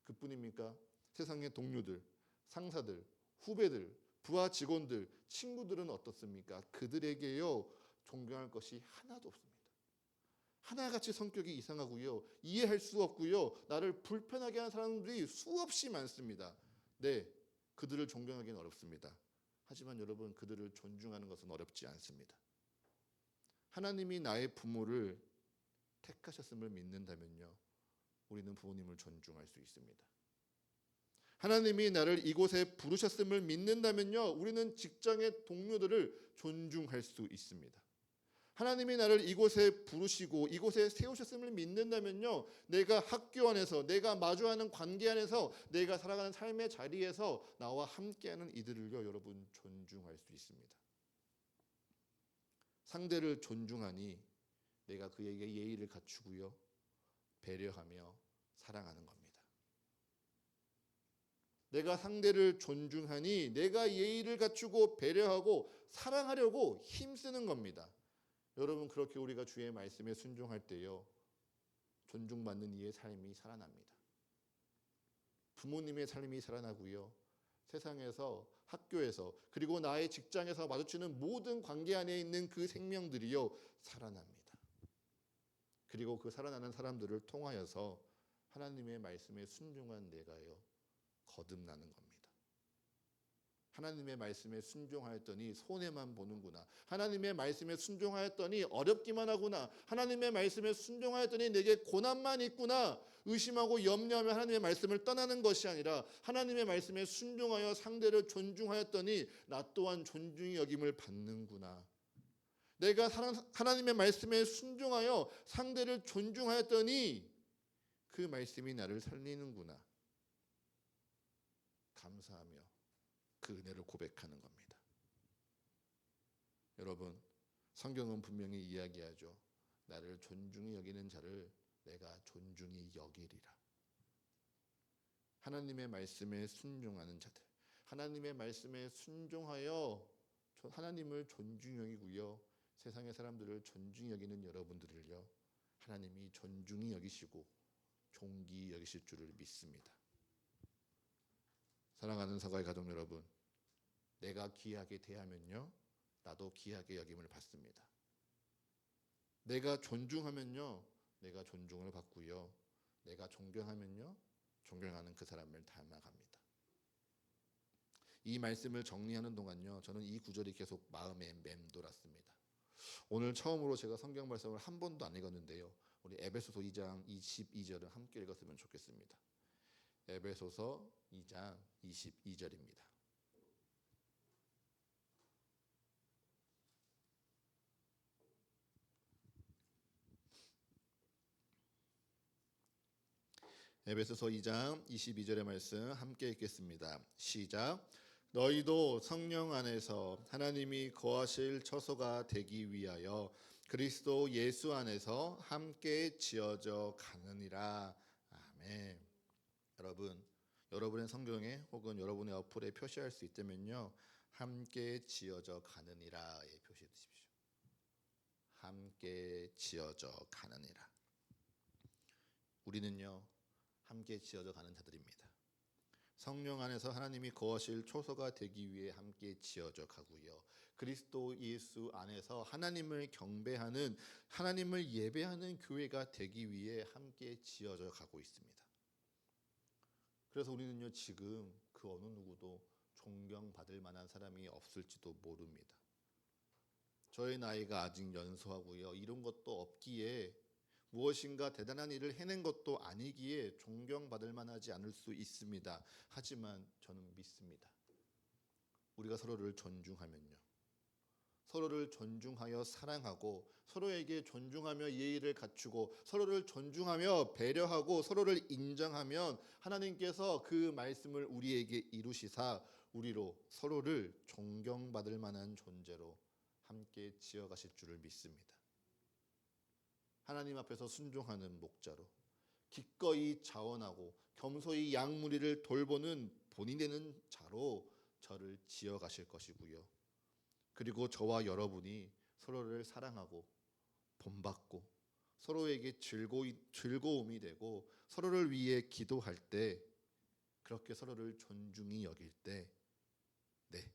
그뿐입니까? 세상의 동료들, 상사들, 후배들, 부하 직원들, 친구들은 어떻습니까? 그들에게요 존경할 것이 하나도 없습니다. 하나같이 성격이 이상하고요 이해할 수 없고요 나를 불편하게 하는 사람들이 수없이 많습니다. 그들을 존경하기는 어렵습니다. 하지만 여러분, 그들을 존중하는 것은 어렵지 않습니다. 하나님이 나의 부모를 택하셨음을 믿는다면요 우리는 부모님을 존중할 수 있습니다. 하나님이 나를 이곳에 부르셨음을 믿는다면요 우리는 직장의 동료들을 존중할 수 있습니다. 하나님이 나를 이곳에 부르시고 이곳에 세우셨음을 믿는다면요 내가 학교 안에서, 내가 마주하는 관계 안에서, 내가 살아가는 삶의 자리에서 나와 함께하는 이들을요 여러분 존중할 수 있습니다. 상대를 존중하니 내가 그에게 예의를 갖추고요 배려하며 사랑하는 겁니다. 내가 상대를 존중하니 내가 예의를 갖추고 배려하고 사랑하려고 힘쓰는 겁니다. 여러분, 그렇게 우리가 주의 말씀에 순종할 때요 존중받는 이의 삶이 살아납니다. 부모님의 삶이 살아나고요 세상에서, 학교에서, 그리고 나의 직장에서 마주치는 모든 관계 안에 있는 그 생명들이요 살아납니다. 그리고 그 살아나는 사람들을 통하여서 하나님의 말씀에 순종한 내가요 거듭나는 겁니다. 하나님의 말씀에 순종하였더니 손해만 보는구나. 하나님의 말씀에 순종하였더니 어렵기만 하구나. 하나님의 말씀에 순종하였더니 내게 고난만 있구나. 의심하고 염려하며 하나님의 말씀을 떠나는 것이 아니라 하나님의 말씀에 순종하여 상대를 존중하였더니 나 또한 존중히 여김을 받는구나. 내가 하나님의 말씀에 순종하여 상대를 존중하였더니 그 말씀이 나를 살리는구나. 감사하며 그 은혜를 고백하는 겁니다. 여러분, 성경은 분명히 이야기하죠. 나를 존중히 여기는 자를 내가 존중히 여기리라. 하나님의 말씀에 순종하는 자들, 하나님의 말씀에 순종하여 하나님을 존중히 여기고요, 세상의 사람들을 존중히 여기는 여러분들을요, 하나님이 존중히 여기시고 존귀히 여기실 줄을 믿습니다. 사랑하는 사과의 가족 여러분, 내가 귀하게 대하면요, 나도 귀하게 여김을 받습니다. 내가 존중하면요, 내가 존중을 받고요, 내가 존경하면요, 존경하는 그 사람을 닮아갑니다. 이 말씀을 정리하는 동안요, 저는 이 구절이 계속 마음에 맴돌았습니다. 오늘 처음으로 제가 성경 말씀을 한 번도 안 읽었는데요, 우리 에베소서 2장 22절을 함께 읽었으면 좋겠습니다. 에베소서 2장 22절입니다. 에베소서 2장 22절의 말씀 함께 읽겠습니다. 시작. 너희도 성령 안에서 하나님이 거하실 처소가 되기 위하여 그리스도 예수 안에서 함께 지어져 가느니라. 아멘. 여러분, 여러분의 성경에 혹은 여러분의 어플에 표시할 수 있다면요, 함께 지어져 가느니라에 표시해 주십시오. 함께 지어져 가느니라. 우리는요, 함께 지어져 가는 자들입니다. 성령 안에서 하나님이 거하실 초소가 되기 위해 함께 지어져 가고요, 그리스도 예수 안에서 하나님을 경배하는, 하나님을 예배하는 교회가 되기 위해 함께 지어져 가고 있습니다. 그래서 우리는요, 지금 그 어느 누구도 존경받을 만한 사람이 없을지도 모릅니다. 저의 나이가 아직 연소하고요, 이런 것도 없기에, 무엇인가 대단한 일을 해낸 것도 아니기에 존경받을 만하지 않을 수 있습니다. 하지만 저는 믿습니다. 우리가 서로를 존중하면요, 서로를 존중하여 사랑하고, 서로에게 존중하며 예의를 갖추고, 서로를 존중하며 배려하고, 서로를 인정하면 하나님께서 그 말씀을 우리에게 이루시사 우리로 서로를 존경받을 만한 존재로 함께 지어가실 줄을 믿습니다. 하나님 앞에서 순종하는 목자로, 기꺼이 자원하고 겸손히 양무리를 돌보는 본이 되는 자로 저를 지어가실 것이고요, 그리고 저와 여러분이 서로를 사랑하고 본받고 서로에게 즐거움이 되고 서로를 위해 기도할 때, 그렇게 서로를 존중히 여길 때, 네,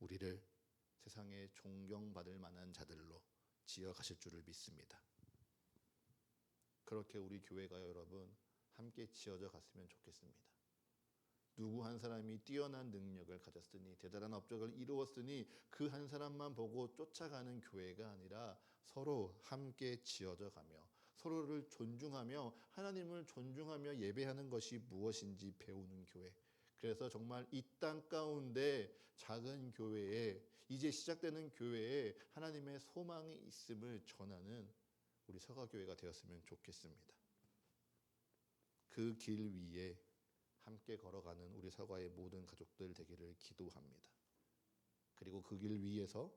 우리를 세상에 존경받을 만한 자들로 지어가실 줄을 믿습니다. 그렇게 우리 교회가 여러분 함께 지어져 갔으면 좋겠습니다. 누구 한 사람이 뛰어난 능력을 가졌으니, 대단한 업적을 이루었으니 그 한 사람만 보고 쫓아가는 교회가 아니라 서로 함께 지어져 가며 서로를 존중하며 하나님을 존중하며 예배하는 것이 무엇인지 배우는 교회. 그래서 정말 이 땅 가운데 작은 교회에, 이제 시작되는 교회에 하나님의 소망이 있음을 전하는 우리 서가교회가 되었으면 좋겠습니다. 그 길 위에 함께 걸어가는 우리 서가의 모든 가족들 되기를 기도합니다. 그리고 그 길 위에서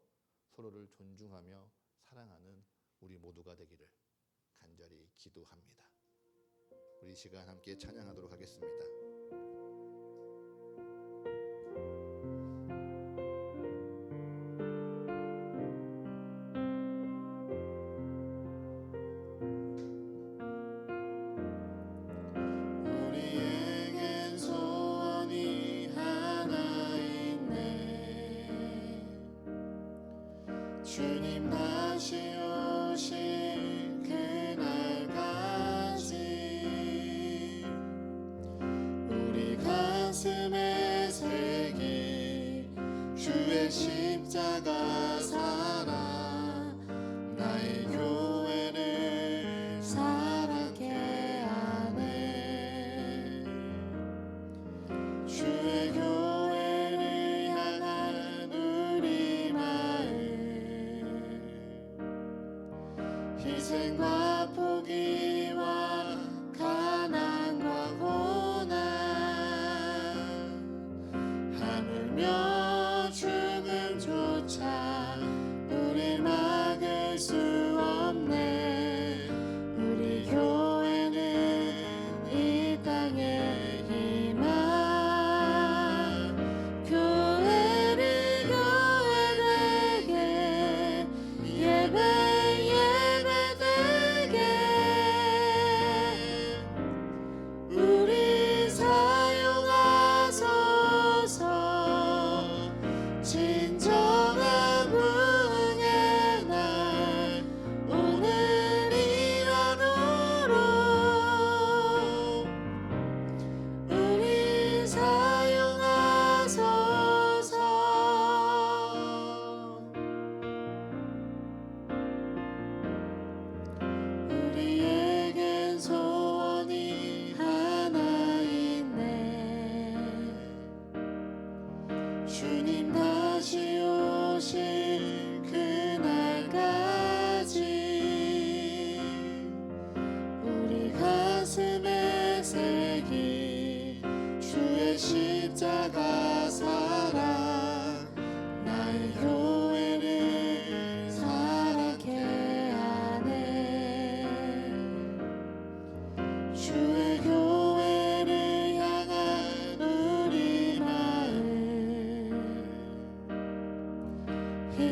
서로를 존중하며 사랑하는 우리 모두가 되기를 간절히 기도합니다. 우리 시간 함께 찬양하도록 하겠습니다. 주님 다시 오실 그날까지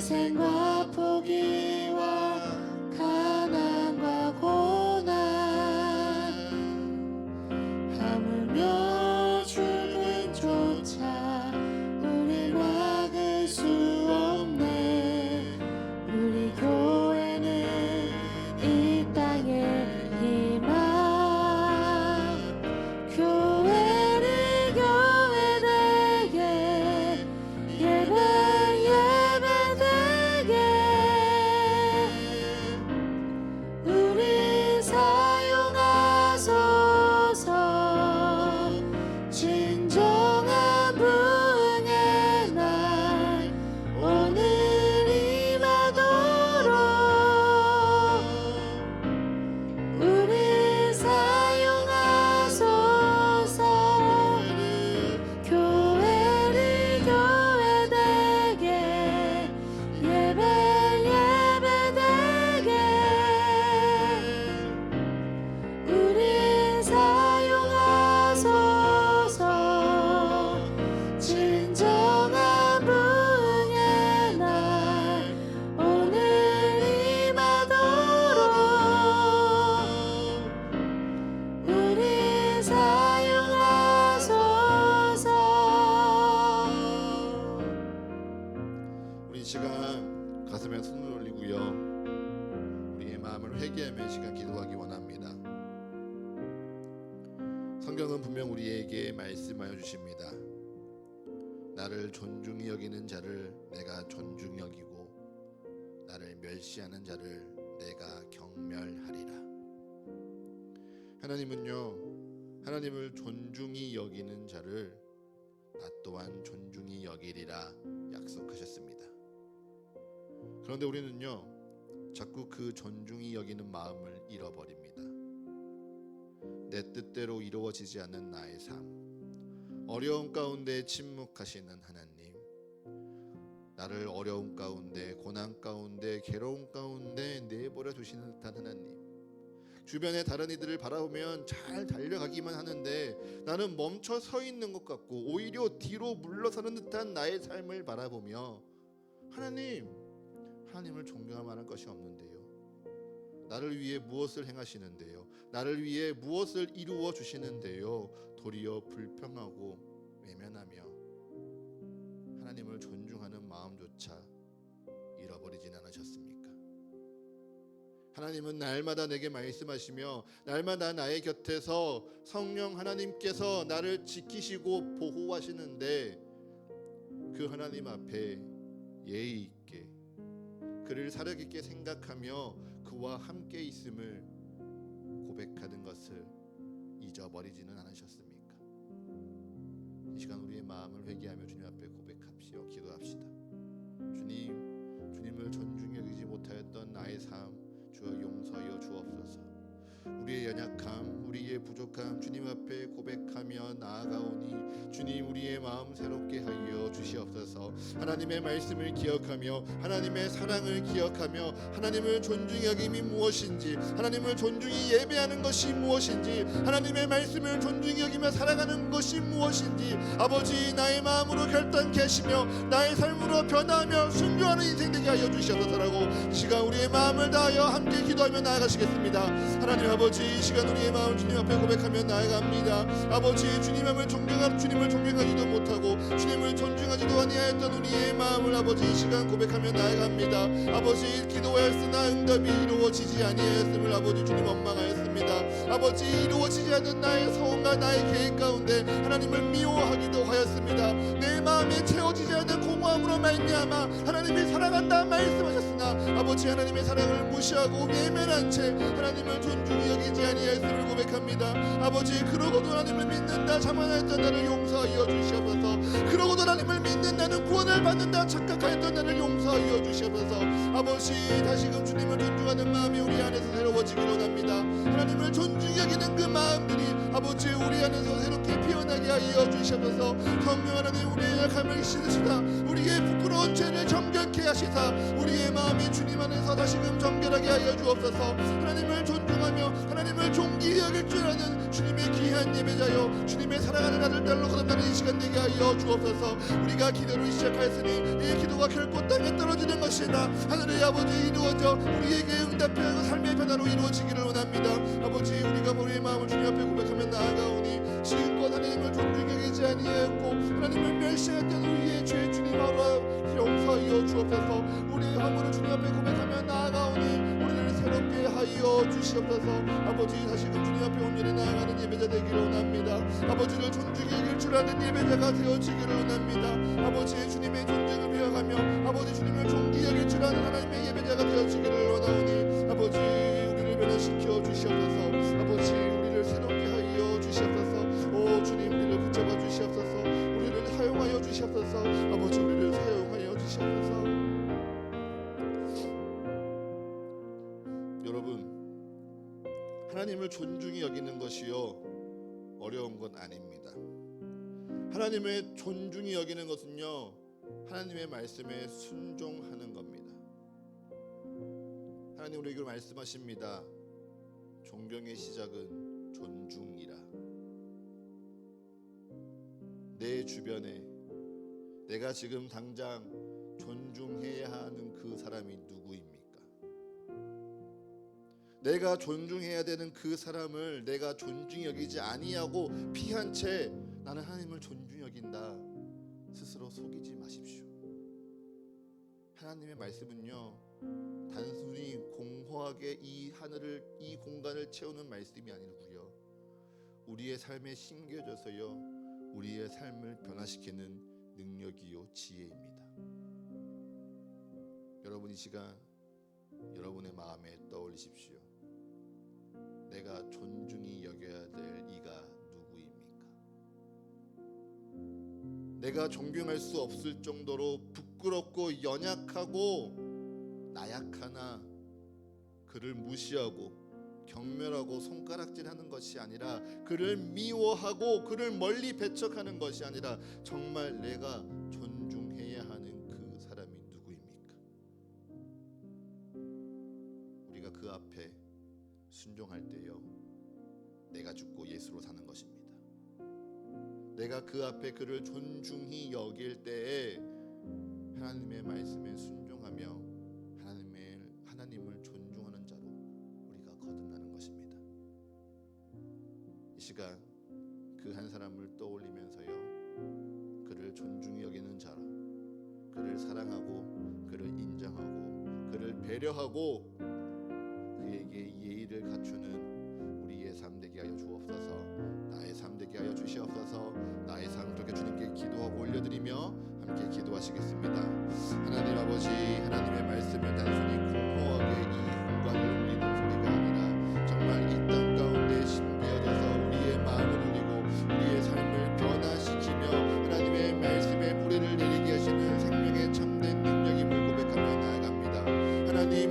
희생과 포기와 가난과 고난 하물며 죽음조차 우리 막을 수 없네. 우리 교회는 이 땅의 희망, 교회를 교회되게, 예배 예배되게. 우리 사용하소서. 진정한 부흥의 날 오늘 임하도록. 우리 사용하소서. 교회를 교회되게, 예배 예배되게. 우리 사용하소서. 진정한 부흥의 날 오늘 임하도록. 우리 사용하소서. 우리 이 시간 가슴에 손을 올리고요, 우리의 마음을 회개하며 이 시간 기도하기 원합니다. 성경은 분명 우리에게 말씀하여 주십니다. 나를 존중히 여기는 자를 내가 존중히 여기고 나를 멸시하는 자를 내가 경멸하리라. 하나님은요, 하나님을 존중히 여기는 자를 나 또한 존중히 여기리라 약속하셨습니다. 그런데 우리는요, 자꾸 그 존중히 여기는 마음을 잃어버립니다. 내 뜻대로 이루어지지 않는 나의 삶, 어려움 가운데 침묵하시는 하나님, 나를 어려움 가운데, 고난 가운데, 괴로움 가운데 내버려 두시는 듯한 하나님, 주변의 다른 이들을 바라보면 잘 달려가기만 하는데 나는 멈춰 서 있는 것 같고 오히려 뒤로 물러서는 듯한 나의 삶을 바라보며 하나님을 존경할 만한 것이 없는데요, 나를 위해 무엇을 행하시는데요, 나를 위해 무엇을 이루어 주시는데요, 도리어 불평하고 외면하며 하나님을 존중하는 마음조차 잃어버리진 않으셨습니까? 하나님은 날마다 내게 말씀하시며 날마다 나의 곁에서 성령 하나님께서 나를 지키시고 보호하시는데, 그 하나님 앞에 예의 있게 그를 사력 있게 생각하며 그와 함께 있음을 고백하는 것을 잊어버리지는 않으셨습니까? 이 시간 우리의 마음을 회개하며 주님 앞에 고백합시오. 기도합시다. 주님을 존중히 여기지 못하였던 나의 삶 주여 용서하여 주옵소서. 우리의 연약함, 우리의 부족함 주님 앞에 고백하며 나아가오니 주님 우리의 마음 새롭게 하여 주시옵소서. 하나님의 말씀을 기억하며 하나님의 사랑을 기억하며 하나님을 존중히 여김이 무엇인지, 하나님을 존중히 예배하는 것이 무엇인지, 하나님의 말씀을 존중히 여기며 살아가는 것이 무엇인지 아버지 나의 마음으로 결단케 하시며 나의 삶으로 변화하며 순종하는 인생 되게 하여 주시옵소서라고 시간 우리의 마음을 다하여 함께 기도하며 나아가시겠습니다. 하나님 아버지, 이 시간 우리의 마음 주님 앞에 고백하며 나아갑니다. 아버지, 주님을 존경하지도 못하고 주님을 존중하지도 아니하였던 우리의 마음을 아버지 이 시간 고백하며 나아갑니다. 아버지, 기도하였으나 응답이 이루어지지 아니하였음을 아버지 주님 원망하였습니다. 아버지, 이루어지지 않는 나의 소원과 나의 계획 가운데 하나님을 미워하기도 하였습니다. 내 마음에 채워지지 않는 공허함으로 말미암아 하나님이 사랑한다 말씀하셨으나 아버지 하나님의 사랑을 무시하고 외면한 채 하나님을 존중히 여기지 아니하였음을 고백합니다. 아버지, 그러고도 하나님을 믿는다 자만하였던 나를 용서하여 주시옵소서. 그러고도 하나님을 믿는 나는 구원을 받는다 착각하였던 나를 용서하여 주시옵소서. 아버지, 다시금 주님을 존중하는 마음이 우리 안에서 새로워지기를 원합니다. 하나님을 존중히 여기는 그 마음들이 아버지 우리 안에서 새롭게 피어나게 하여 주시옵소서. 성령 하나님, 우리의 약함을 씻으시다 우리의 부끄러운 죄를 정결케 하시사 우리의 마음이 주님 안에서 다시금 정결하게 하여 주옵소서. 하나님을 존중하며 하나님을 존귀히 여길 줄 아는 주님의 귀한 귀한 예배자여 주님의 사랑하는 아들 딸로 거듭나는 이 시간 되게 하여 주옵소서. 우리가 기도를 시작하였으니 이 기도가 결코 땅에 떨어지는 것이 아니라 하늘의 아버지 이루어져 우리에게 응답하여 삶의 변화로 이루어지기를 원합니다. 아버지 우리가 우리의 마음을 주님 앞에 고백하며 나아가오니 지금껏 하나님을 존중히 여기지 아니하였고 하나님을 멸시했던 우리의 죄 주님 알아 용서하여 주옵소서. 우리의 허물을 주님 앞에 고백하며 나아가오니 우리를 새롭게 하여 주시옵소서. 아버지 다시금 주님 앞에 온전히 나아가는 예배자 되기를 원합니다. 아버지를 존중히 여길 줄 아는 예배자가 되어지기를 원합니다. 아버지의 주님의 존중을 배워가며 아버지 주님을 존귀 여길 줄 아는 하나님의 예배자가 되어지기를 원하오니 아버지 우리를 변화시켜 주시옵소서. 아버지 우리를 새롭게 하여 주시옵소서. 오 주님 우리를 붙잡아 주시옵소서. 우리를 사용하여 주시옵소서. 아버지 우리를 사용하여 주시옵소서. 여러분 하나님을 존중히 여기는 것이요 어려운 건 아닙니다. 하나님의 존중히 여기는 것은요 하나님의 말씀에 순종하는 겁니다. 하나님 우리에게 말씀하십니다. 존경의 시작은 존중이라. 내 주변에 내가 지금 당장 존중해야 하는 그 사람이 누구입니까? 내가 존중해야 되는 그 사람을 내가 존중히 여기지 아니하고 피한 채 나는 하나님을 존중히 여긴다. 스스로 속이지 마십시오. 하나님의 말씀은요 단순히 공허하게 이 하늘을 이 공간을 채우는 말씀이 아니고요 우리의 삶에 심겨져서요 우리의 삶을 변화시키는 능력이요 지혜입니다. 여러분 이 시간 여러분의 마음에 떠올리십시오. 내가 존중히 여겨야 될 이가 누구입니까? 내가 존경할 수 없을 정도로 부끄럽고 연약하고 나약하나 그를 무시하고 경멸하고 손가락질하는 것이 아니라 그를 미워하고 그를 멀리 배척하는 것이 아니라 정말 내가 존중해야 하는 그 사람이 누구입니까? 우리가 그 앞에 순종할 때요 내가 죽고 예수로 사는 것입니다. 내가 그 앞에 그를 존중히 여길 때에 하나님의 말씀에 순종하며 하나님을 존중하는 자로 우리가 거듭나는 것입니다. 이 시간 그 한 사람을 떠올리면서요 그를 존중히 여기는 자로 그를 사랑하고 그를 인정하고 그를 배려하고 그에게 예의를 갖추는 우리의 삶 되게 하여 주옵소서. 나의 삶 되게 하여 주시옵소서. 나의 삶 그렇게 주님께 기도하고 올려드리며 함께 기도하시겠습니다. 하나님 아버지 하나님의 말씀을 단순히 공허하게 이 공간을 울리는 소리가 아니라 정말 이 땅 가운데 심겨져서 우리의 마음을 울리고 우리의 삶을 변화시키며 하나님의 말씀에 뿌리를 내리게 하시는 생명의 참된 능력임을 고백하며 나아갑니다.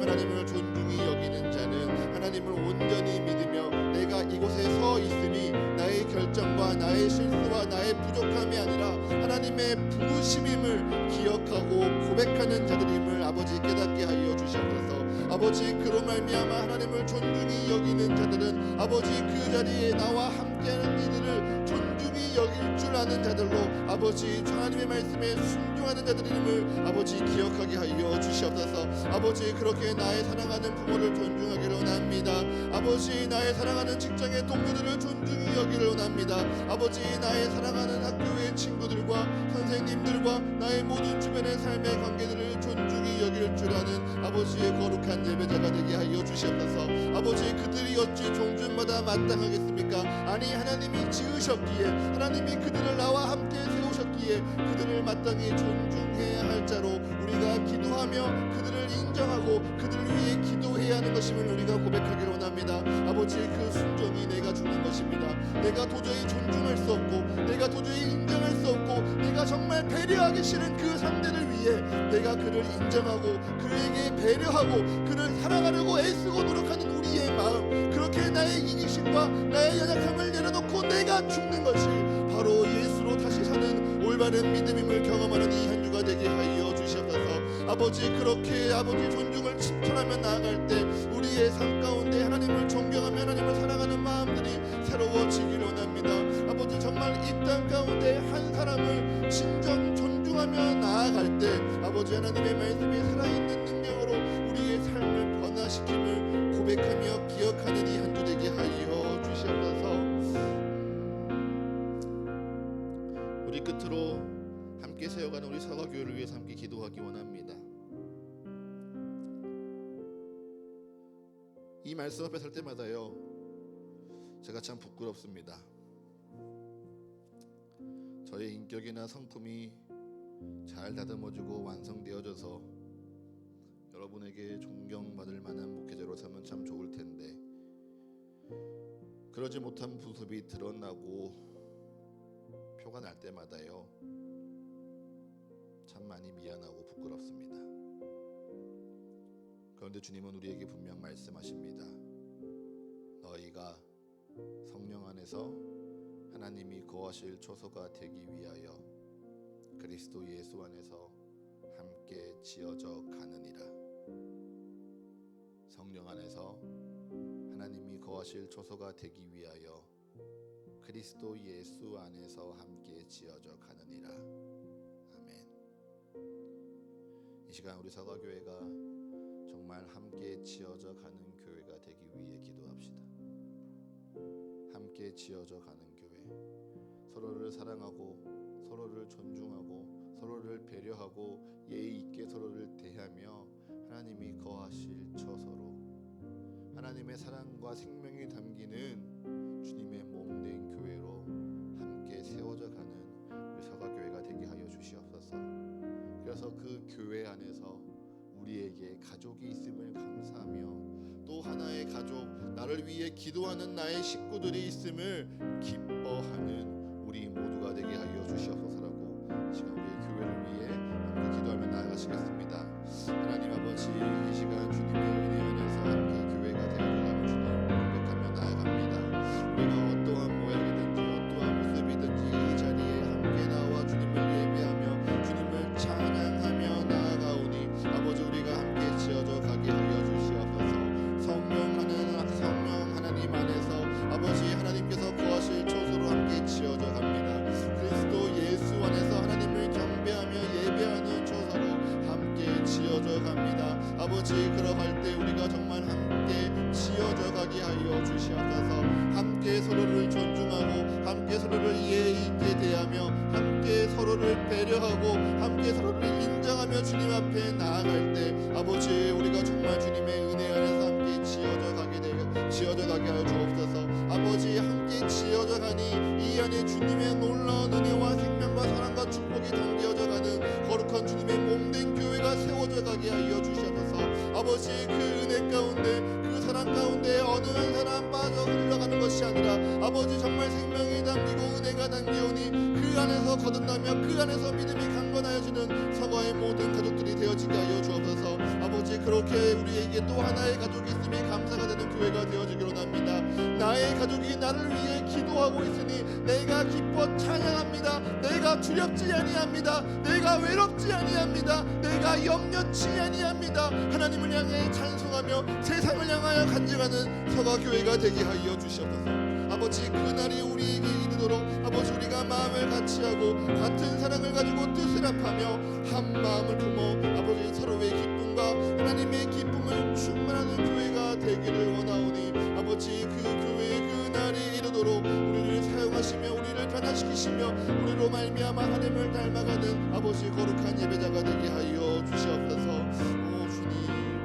하나님을 존중히 여기는 자는 하나님을 온전히 믿으며 내가 이곳에 서 있으니 나의 결정과 나의 실수와 나의 부족함이 아니라 하나님의 부르심임을 기억하고 고백하는 자들임을 아버지 깨닫게 하여 주시옵소서. 아버지 그로 말미암아 하나님을 존중히 여기는 자들은 아버지 그 자리에 나와 함께하는 이들을 존중히 여길 줄 아는 자들로 아버지 하나님의 말씀에 순종하는 자들임을 아버지 기억하게 하여 주시옵소서. 아버지 그렇게 나의 사랑하는 부모를 존중하기를 원합니다. 아버지 나의 사랑하는 직장의 동료들을 존중히 여기를 원합니다. 아버지 나의 사랑하는 학교의 친구들과 선생님들과 나의 모든 주변의 삶의 관계들을 존중히 여길 줄 아는 아버지의 거룩한 예배자가 되게 하여 주시옵소서. 아버지 그들이 어찌 종주마다 마땅하겠습니까? 아니 하나님이 지으셨기에 하나님이 그들을 나와 함께 세우셨기에 그들을 마땅히 존중해야 할 자로 우리가 기도하며 그들을 인정하고 그들을 위해 기도해야 하는 것임을 우리가 고백하기를 원합니다. 아버지 그 순종이 내가 주는 것입니다. 내가 도저히 존중할 수 없고 내가 도저히 인정할 수 없고 내가 정말 배려하기 싫은 그 상대를 위해 내가 그를 인정하고 그에게 배려하고 그를 사랑하려고 애쓰고 노력하는 우리의 마음 그렇게 나의 이기심과 나의 연약함을 내려놓고 내가 죽는 것이 바로 예수로 다시 사는 올바른 믿음임을 경험하는 이 한 주가 되게 하여 주시옵소서. 아버지 그렇게 아버지 존중을 칭찬하며 나아갈 때 우리의 삶 가운데 하나님을 존경하며 하나님을 사랑하는 마음들이 새로워지기를 원합니다. 시간 우리 사과교회를 위해서 함께 기도하기 원합니다. 이 말씀 앞에 설 때마다요, 제가 참 부끄럽습니다. 저의 인격이나 성품이 잘 다듬어지고 완성되어져서 여러분에게 존경받을 만한 목회자로 서면 참 좋을 텐데, 그러지 못한 모습이 드러나고 표가 날 때마다요, 참 많이 미안하고 부끄럽습니다. 그런데 주님은 우리에게 분명 말씀하십니다. 너희가 성령 안에서 하나님이 거하실 초소가 되기 위하여 그리스도 예수 안에서 함께 지어져 가느니라. 성령 안에서 하나님이 거하실 초소가 되기 위하여 그리스도 예수 안에서 함께 지어져 가느니라. 아멘. 이 시간 우리 사과교회가 정말 함께 지어져 가는 교회가 되기 위해 기도합시다. 함께 지어져 가는 교회, 서로를 사랑하고 서로를 존중하고 서로를 배려하고 예의 있게 서로를 대하며 하나님이 거하실 처소로, 하나님의 사랑과 생명이 담기는 주님의 몸된 교회로 함께 세워져 가는 우리 사과교회가 되게 하여 주시옵소서. 그래서 그 교회 안에서 우리에게 가족이 있음을 감사하며 또 하나의 가족, 나를 위해 기도하는 나의 식구들이 있음을 기뻐하는 우리 모두가 되게 하여 주시옵소서라고 이 시간 우리의 교회를 위해 함께 기도하며 나아가시겠습니다. 하나님 아버지, 이 시간 주님의 은혜 안에서 함께 교회가 되어가는 주님 고백하며 나아갑니다. 우리가 어떠한 모양이든지 어떠한 모습이든지 이 자리에 함께 나와 주님을 예배하며 주님을 찬양하며 나아가오니 아버지, 우리가 함께 지어져 가게 하여 주시옵소서. 성령 하나님 안에서 아버지 하나님께서 거하실 초소로 함께 지어져 갑니다. 그리스도 예수 안에서 하나님을 경배하며 예배하는 초소로 함께 지어져 갑니다. 아버지, 그러할 때 우리가 정말 함께 지어져 가게 하여 주시옵소서. 함께 서로를 존중하고 함께 서로를 예의 있게 대하며 함께 서로를 배려하고 함께 서로를 인정하며 주님 앞에 나아갈 때 아버지, 우리가 정말 주님의 은혜 안에서 함께 지어져 가게 하여 주옵소서. 아버지, 함께 지어져 가니 이 안에 주님의 놀라운 은혜와 생명과 사랑과 축복이 담겨져 가는 거룩한 주님의 몸된 교회가 세워져 가게 하여 주시옵소서. 아버지, 그 은혜 가운데 그 사랑 가운데 어느 한 사람 빠져 흘러가는 것이 아니라 아버지, 정말 생명이 담기고 은혜가 담기오니 그 안에서 거듭나며 그 안에서 믿음이 강건하여지는 서거의 모든 가족들이 되어지게 하여 주옵소서. 아버지, 그렇게 우리에게 또 하나의 가족이 있음이 감사가 되는 교회가 되어지기로 합니다. 나의 가족이 나를 위해 기도하고 있으니 내가 기뻐 찬양합니다. 내가 두렵지 아니합니다. 내가 외롭지 아니합니다. 내가 염려치 아니합니다. 하나님을 향해 찬송하며 세상을 향하여 간증하는 서가교회가 되게 하여 주시옵소서. 아버지, 그날이 우리에게 이르도록 아버지, 우리가 마음을 같이하고 같은 사랑을 가지고 뜻을 합하며 한 마음을 품어 아버지, 서로의 기쁨과 하나님의 기쁨을 충만하는 교회가 되기를 원하오니 아버지, 그 교회의 그날이 이르도록 우리를 사용하시며 우리를 변화시키시며 우리로 말미암아 하나님을 닮아가는 아버지 거룩한 예배자가 되게 하여 주시옵소서. 오 주님,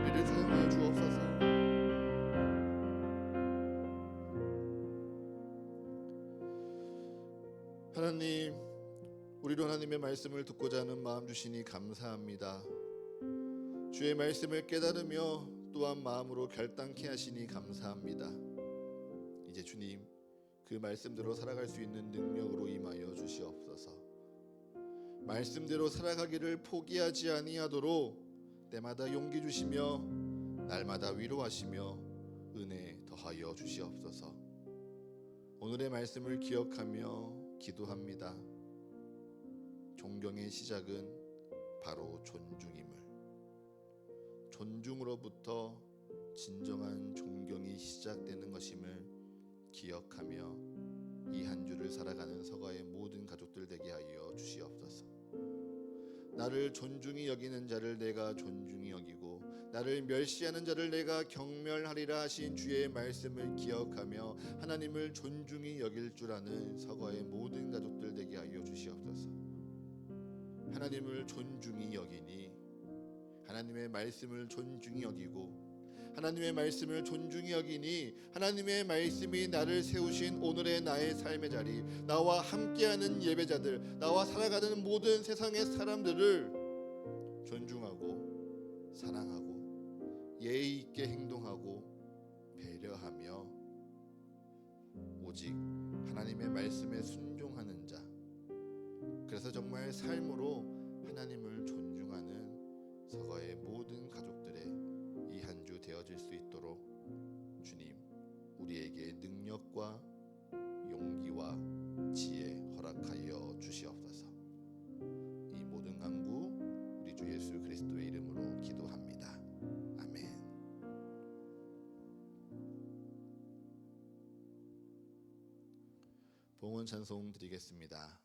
우리를 사용하여 주옵소서. 하나님, 우리로 하나님의 말씀을 듣고자 하는 마음 주시니 감사합니다. 주의 말씀을 깨달으며 또한 마음으로 결단케 하시니 감사합니다. 이제 주님, 그 말씀대로 살아갈 수 있는 능력으로 임하여 주시옵소서. 말씀대로 살아가기를 포기하지 아니하도록 때마다 용기 주시며 날마다 위로하시며 은혜 더하여 주시옵소서. 오늘의 말씀을 기억하며 기도합니다. 존경의 시작은 바로 존중임을, 존중으로부터 진정한 존경이 시작되는 것임을 기억하며 이 한 주를 살아가는 서가의 모든 가족들 되게 하여 주시옵소서. 나를 존중히 여기는 자를 내가 존중히 여기고 나를 멸시하는 자를 내가 경멸하리라 하신 주의 말씀을 기억하며 하나님을 존중히 여길 줄 아는 서가의 모든 가족들 되게 하여 주시옵소서. 하나님을 존중히 여기니 하나님의 말씀을 존중히 여기고 하나님의 말씀을 존중히 여기니 하나님의 말씀이 나를 세우신 오늘의 나의 삶의 자리, 나와 함께하는 예배자들, 나와 살아가는 모든 세상의 사람들을 존중하고 사랑하고 예의 있게 행동하고 배려하며 오직 하나님의 말씀에 순종하는 자, 그래서 정말 삶으로 하나님을 존중하는 서거의 모든 가족들의 이 한 주 되어질 수 있도록 주님 우리에게 능력과 용기와 지혜 허락하여 주시옵소서. 이 모든 간구 우리 주 예수 그리스도의 이름으로 기도합니다. 아멘. 봉헌 찬송 드리겠습니다.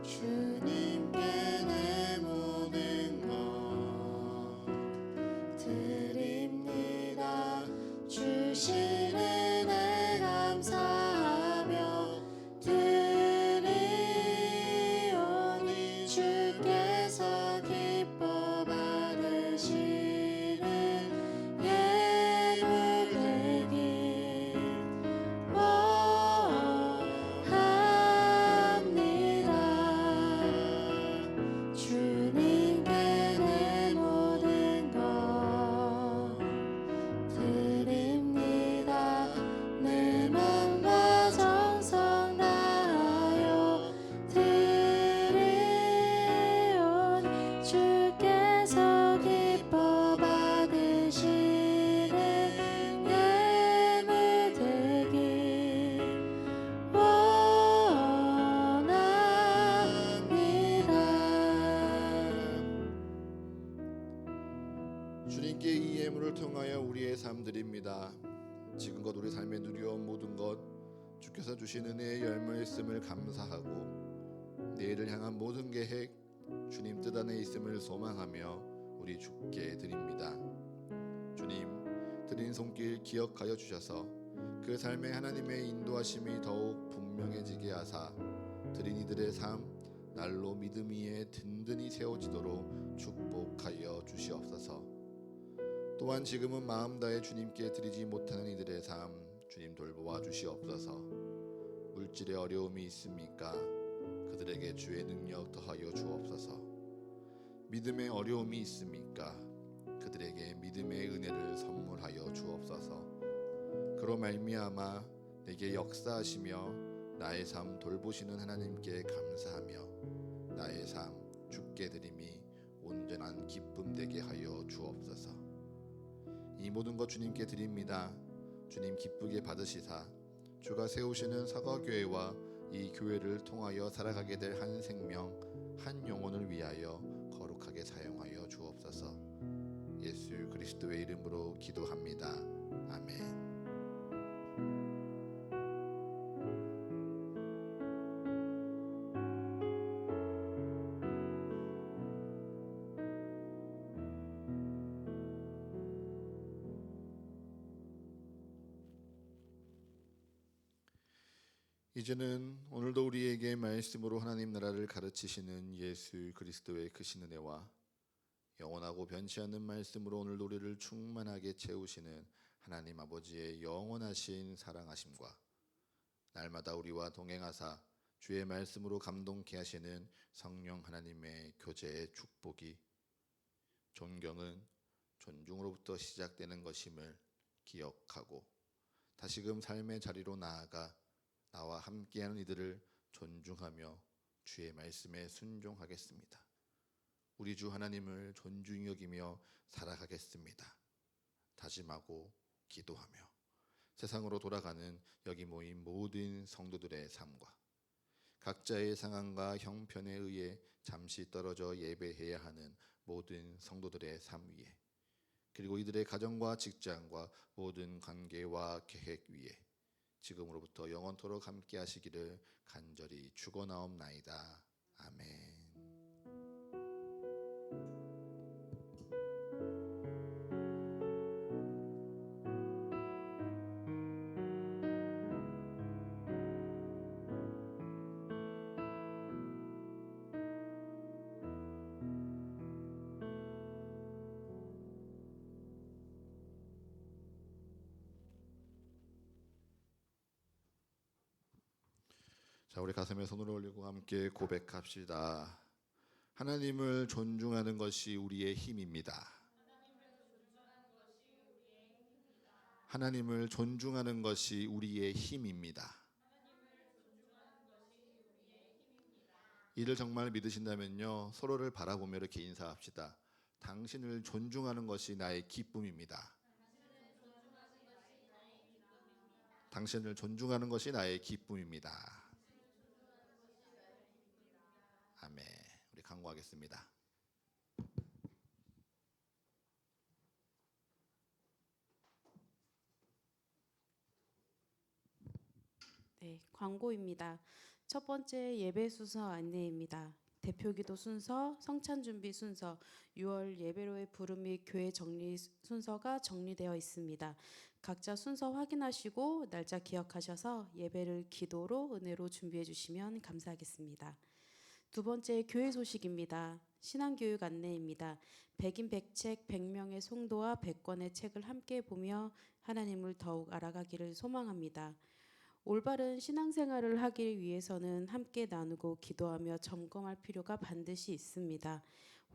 주님께 내 모든 것 드립니다. 주신 은혜 감사하며 드리오니 주께서 기뻐 받으시는 예물 되길 주님께 내 모든 것 드립니다. 내 맘과 정성 다하여 드리오니 주께서 기뻐 받으시는 예물 되길 주님께 이 예물을 통하여 우리의 삶 드립니다. 지금껏 우리 삶에 누려온 모든 것 주께서 주신 은혜의 열매였음을 감사하고 내일을 향한 모든 계획 주님 뜻 안에 있음을 소망하며 우리 주께 드립니다. 주님 드린 손길 기억하여 주셔서 그 삶에 하나님의 인도하심이 더욱 분명해지게 하사 드린 이들의 삶 날로 믿음 위에 든든히 세워지도록 축복하여 주시옵소서. 또한 지금은 마음 다해 주님께 드리지 못하는 이들의 삶 주님 돌보아 주시옵소서. 물질의 어려움이 있습니까? 그들에게 주의 능력 더하여 주옵소서. 믿음의 어려움이 있습니까? 그들에게 믿음의 은혜를 선물하여 주옵소서. 그로 말미암아 내게 역사하시며 나의 삶 돌보시는 하나님께 감사하며 나의 삶 주께 드림이 온전한 기쁨 되게 하여 주옵소서. 이 모든 것 주님께 드립니다. 주님 기쁘게 받으시사 주가 세우시는 사과교회와 이 교회를 통하여 살아가게 될 한 생명 한 영혼을 위하여 거룩하게 사용하여 주옵소서. 예수 그리스도의 이름으로 기도합니다. 아멘. 이제는 오늘도 우리에게 말씀으로 하나님 나라를 가르치시는 예수 그리스도의 크신 은혜와 영원하고 변치 않는 말씀으로 오늘도 우리를 충만하게 채우시는 하나님 아버지의 영원하신 사랑하심과 날마다 우리와 동행하사 주의 말씀으로 감동케 하시는 성령 하나님의 교제의 축복이 존경은 존중으로부터 시작되는 것임을 기억하고 다시금 삶의 자리로 나아가 나와 함께하는 이들을 존중하며 주의 말씀에 순종하겠습니다. 우리 주 하나님을 존중히 여기며 살아가겠습니다. 다짐하고 기도하며 세상으로 돌아가는 여기 모인 모든 성도들의 삶과 각자의 상황과 형편에 의해 잠시 떨어져 예배해야 하는 모든 성도들의 삶 위에 그리고 이들의 가정과 직장과 모든 관계와 계획 위에 지금으로부터 영원토록 함께 하시기를 간절히 축원하옵나이다. 아멘. 자, 우리 가슴에 손을 올리고 함께 고백합시다. 하나님을 존중하는 것이 우리의 힘입니다. 하나님을 존중하는 것이 우리의 힘입니다. 이를 정말 믿으신다면요, 서로를 바라보며 이렇게 인사합시다. 당신을 존중하는 것이 나의 기쁨입니다. 당신을 존중하는 것이 나의 기쁨입니다. 아멘. 우리 간구하겠습니다. 네, 광고입니다. 첫 번째 예배 순서 안내입니다. 대표기도 순서, 성찬 준비 순서, 6월 예배로의 부름 및 교회 정리 순서가 정리되어 있습니다. 각자 순서 확인하시고 날짜 기억하셔서 예배를 기도로 은혜로 준비해 주시면 감사하겠습니다. 두 번째 교회 소식입니다. 신앙교육 안내입니다. 백인 백책 100명의 송도와 100권의 책을 함께 보며 하나님을 더욱 알아가기를 소망합니다. 올바른 신앙생활을 하기 위해서는 함께 나누고 기도하며 점검할 필요가 반드시 있습니다.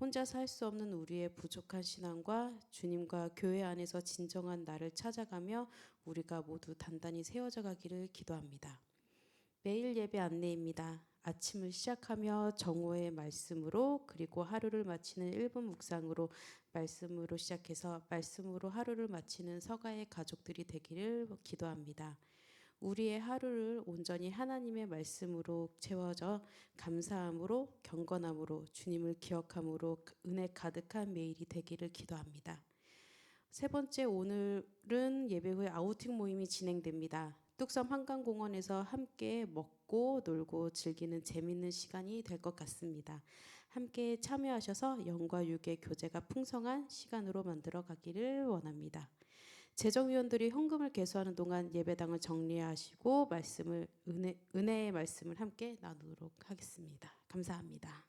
혼자서 할 수 없는 우리의 부족한 신앙과 주님과 교회 안에서 진정한 나를 찾아가며 우리가 모두 단단히 세워져 가기를 기도합니다. 매일 예배 안내입니다. 아침을 시작하며 정오의 말씀으로 그리고 하루를 마치는 1분 묵상으로 말씀으로 시작해서 말씀으로 하루를 마치는 서가의 가족들이 되기를 기도합니다. 우리의 하루를 온전히 하나님의 말씀으로 채워져 감사함으로 경건함으로 주님을 기억함으로 은혜 가득한 매일이 되기를 기도합니다. 세 번째, 오늘은 예배 후에 아우팅 모임이 진행됩니다. 뚝섬 한강공원에서 함께 먹고 놀고 즐기는 재밌는 시간이 될 것 같습니다. 함께 참여하셔서 영과 육의 교제가 풍성한 시간으로 만들어 가기를 원합니다. 재정위원들이 헌금을 개수하는 동안 예배당을 정리하시고 은혜의 말씀을 함께 나누도록 하겠습니다. 감사합니다.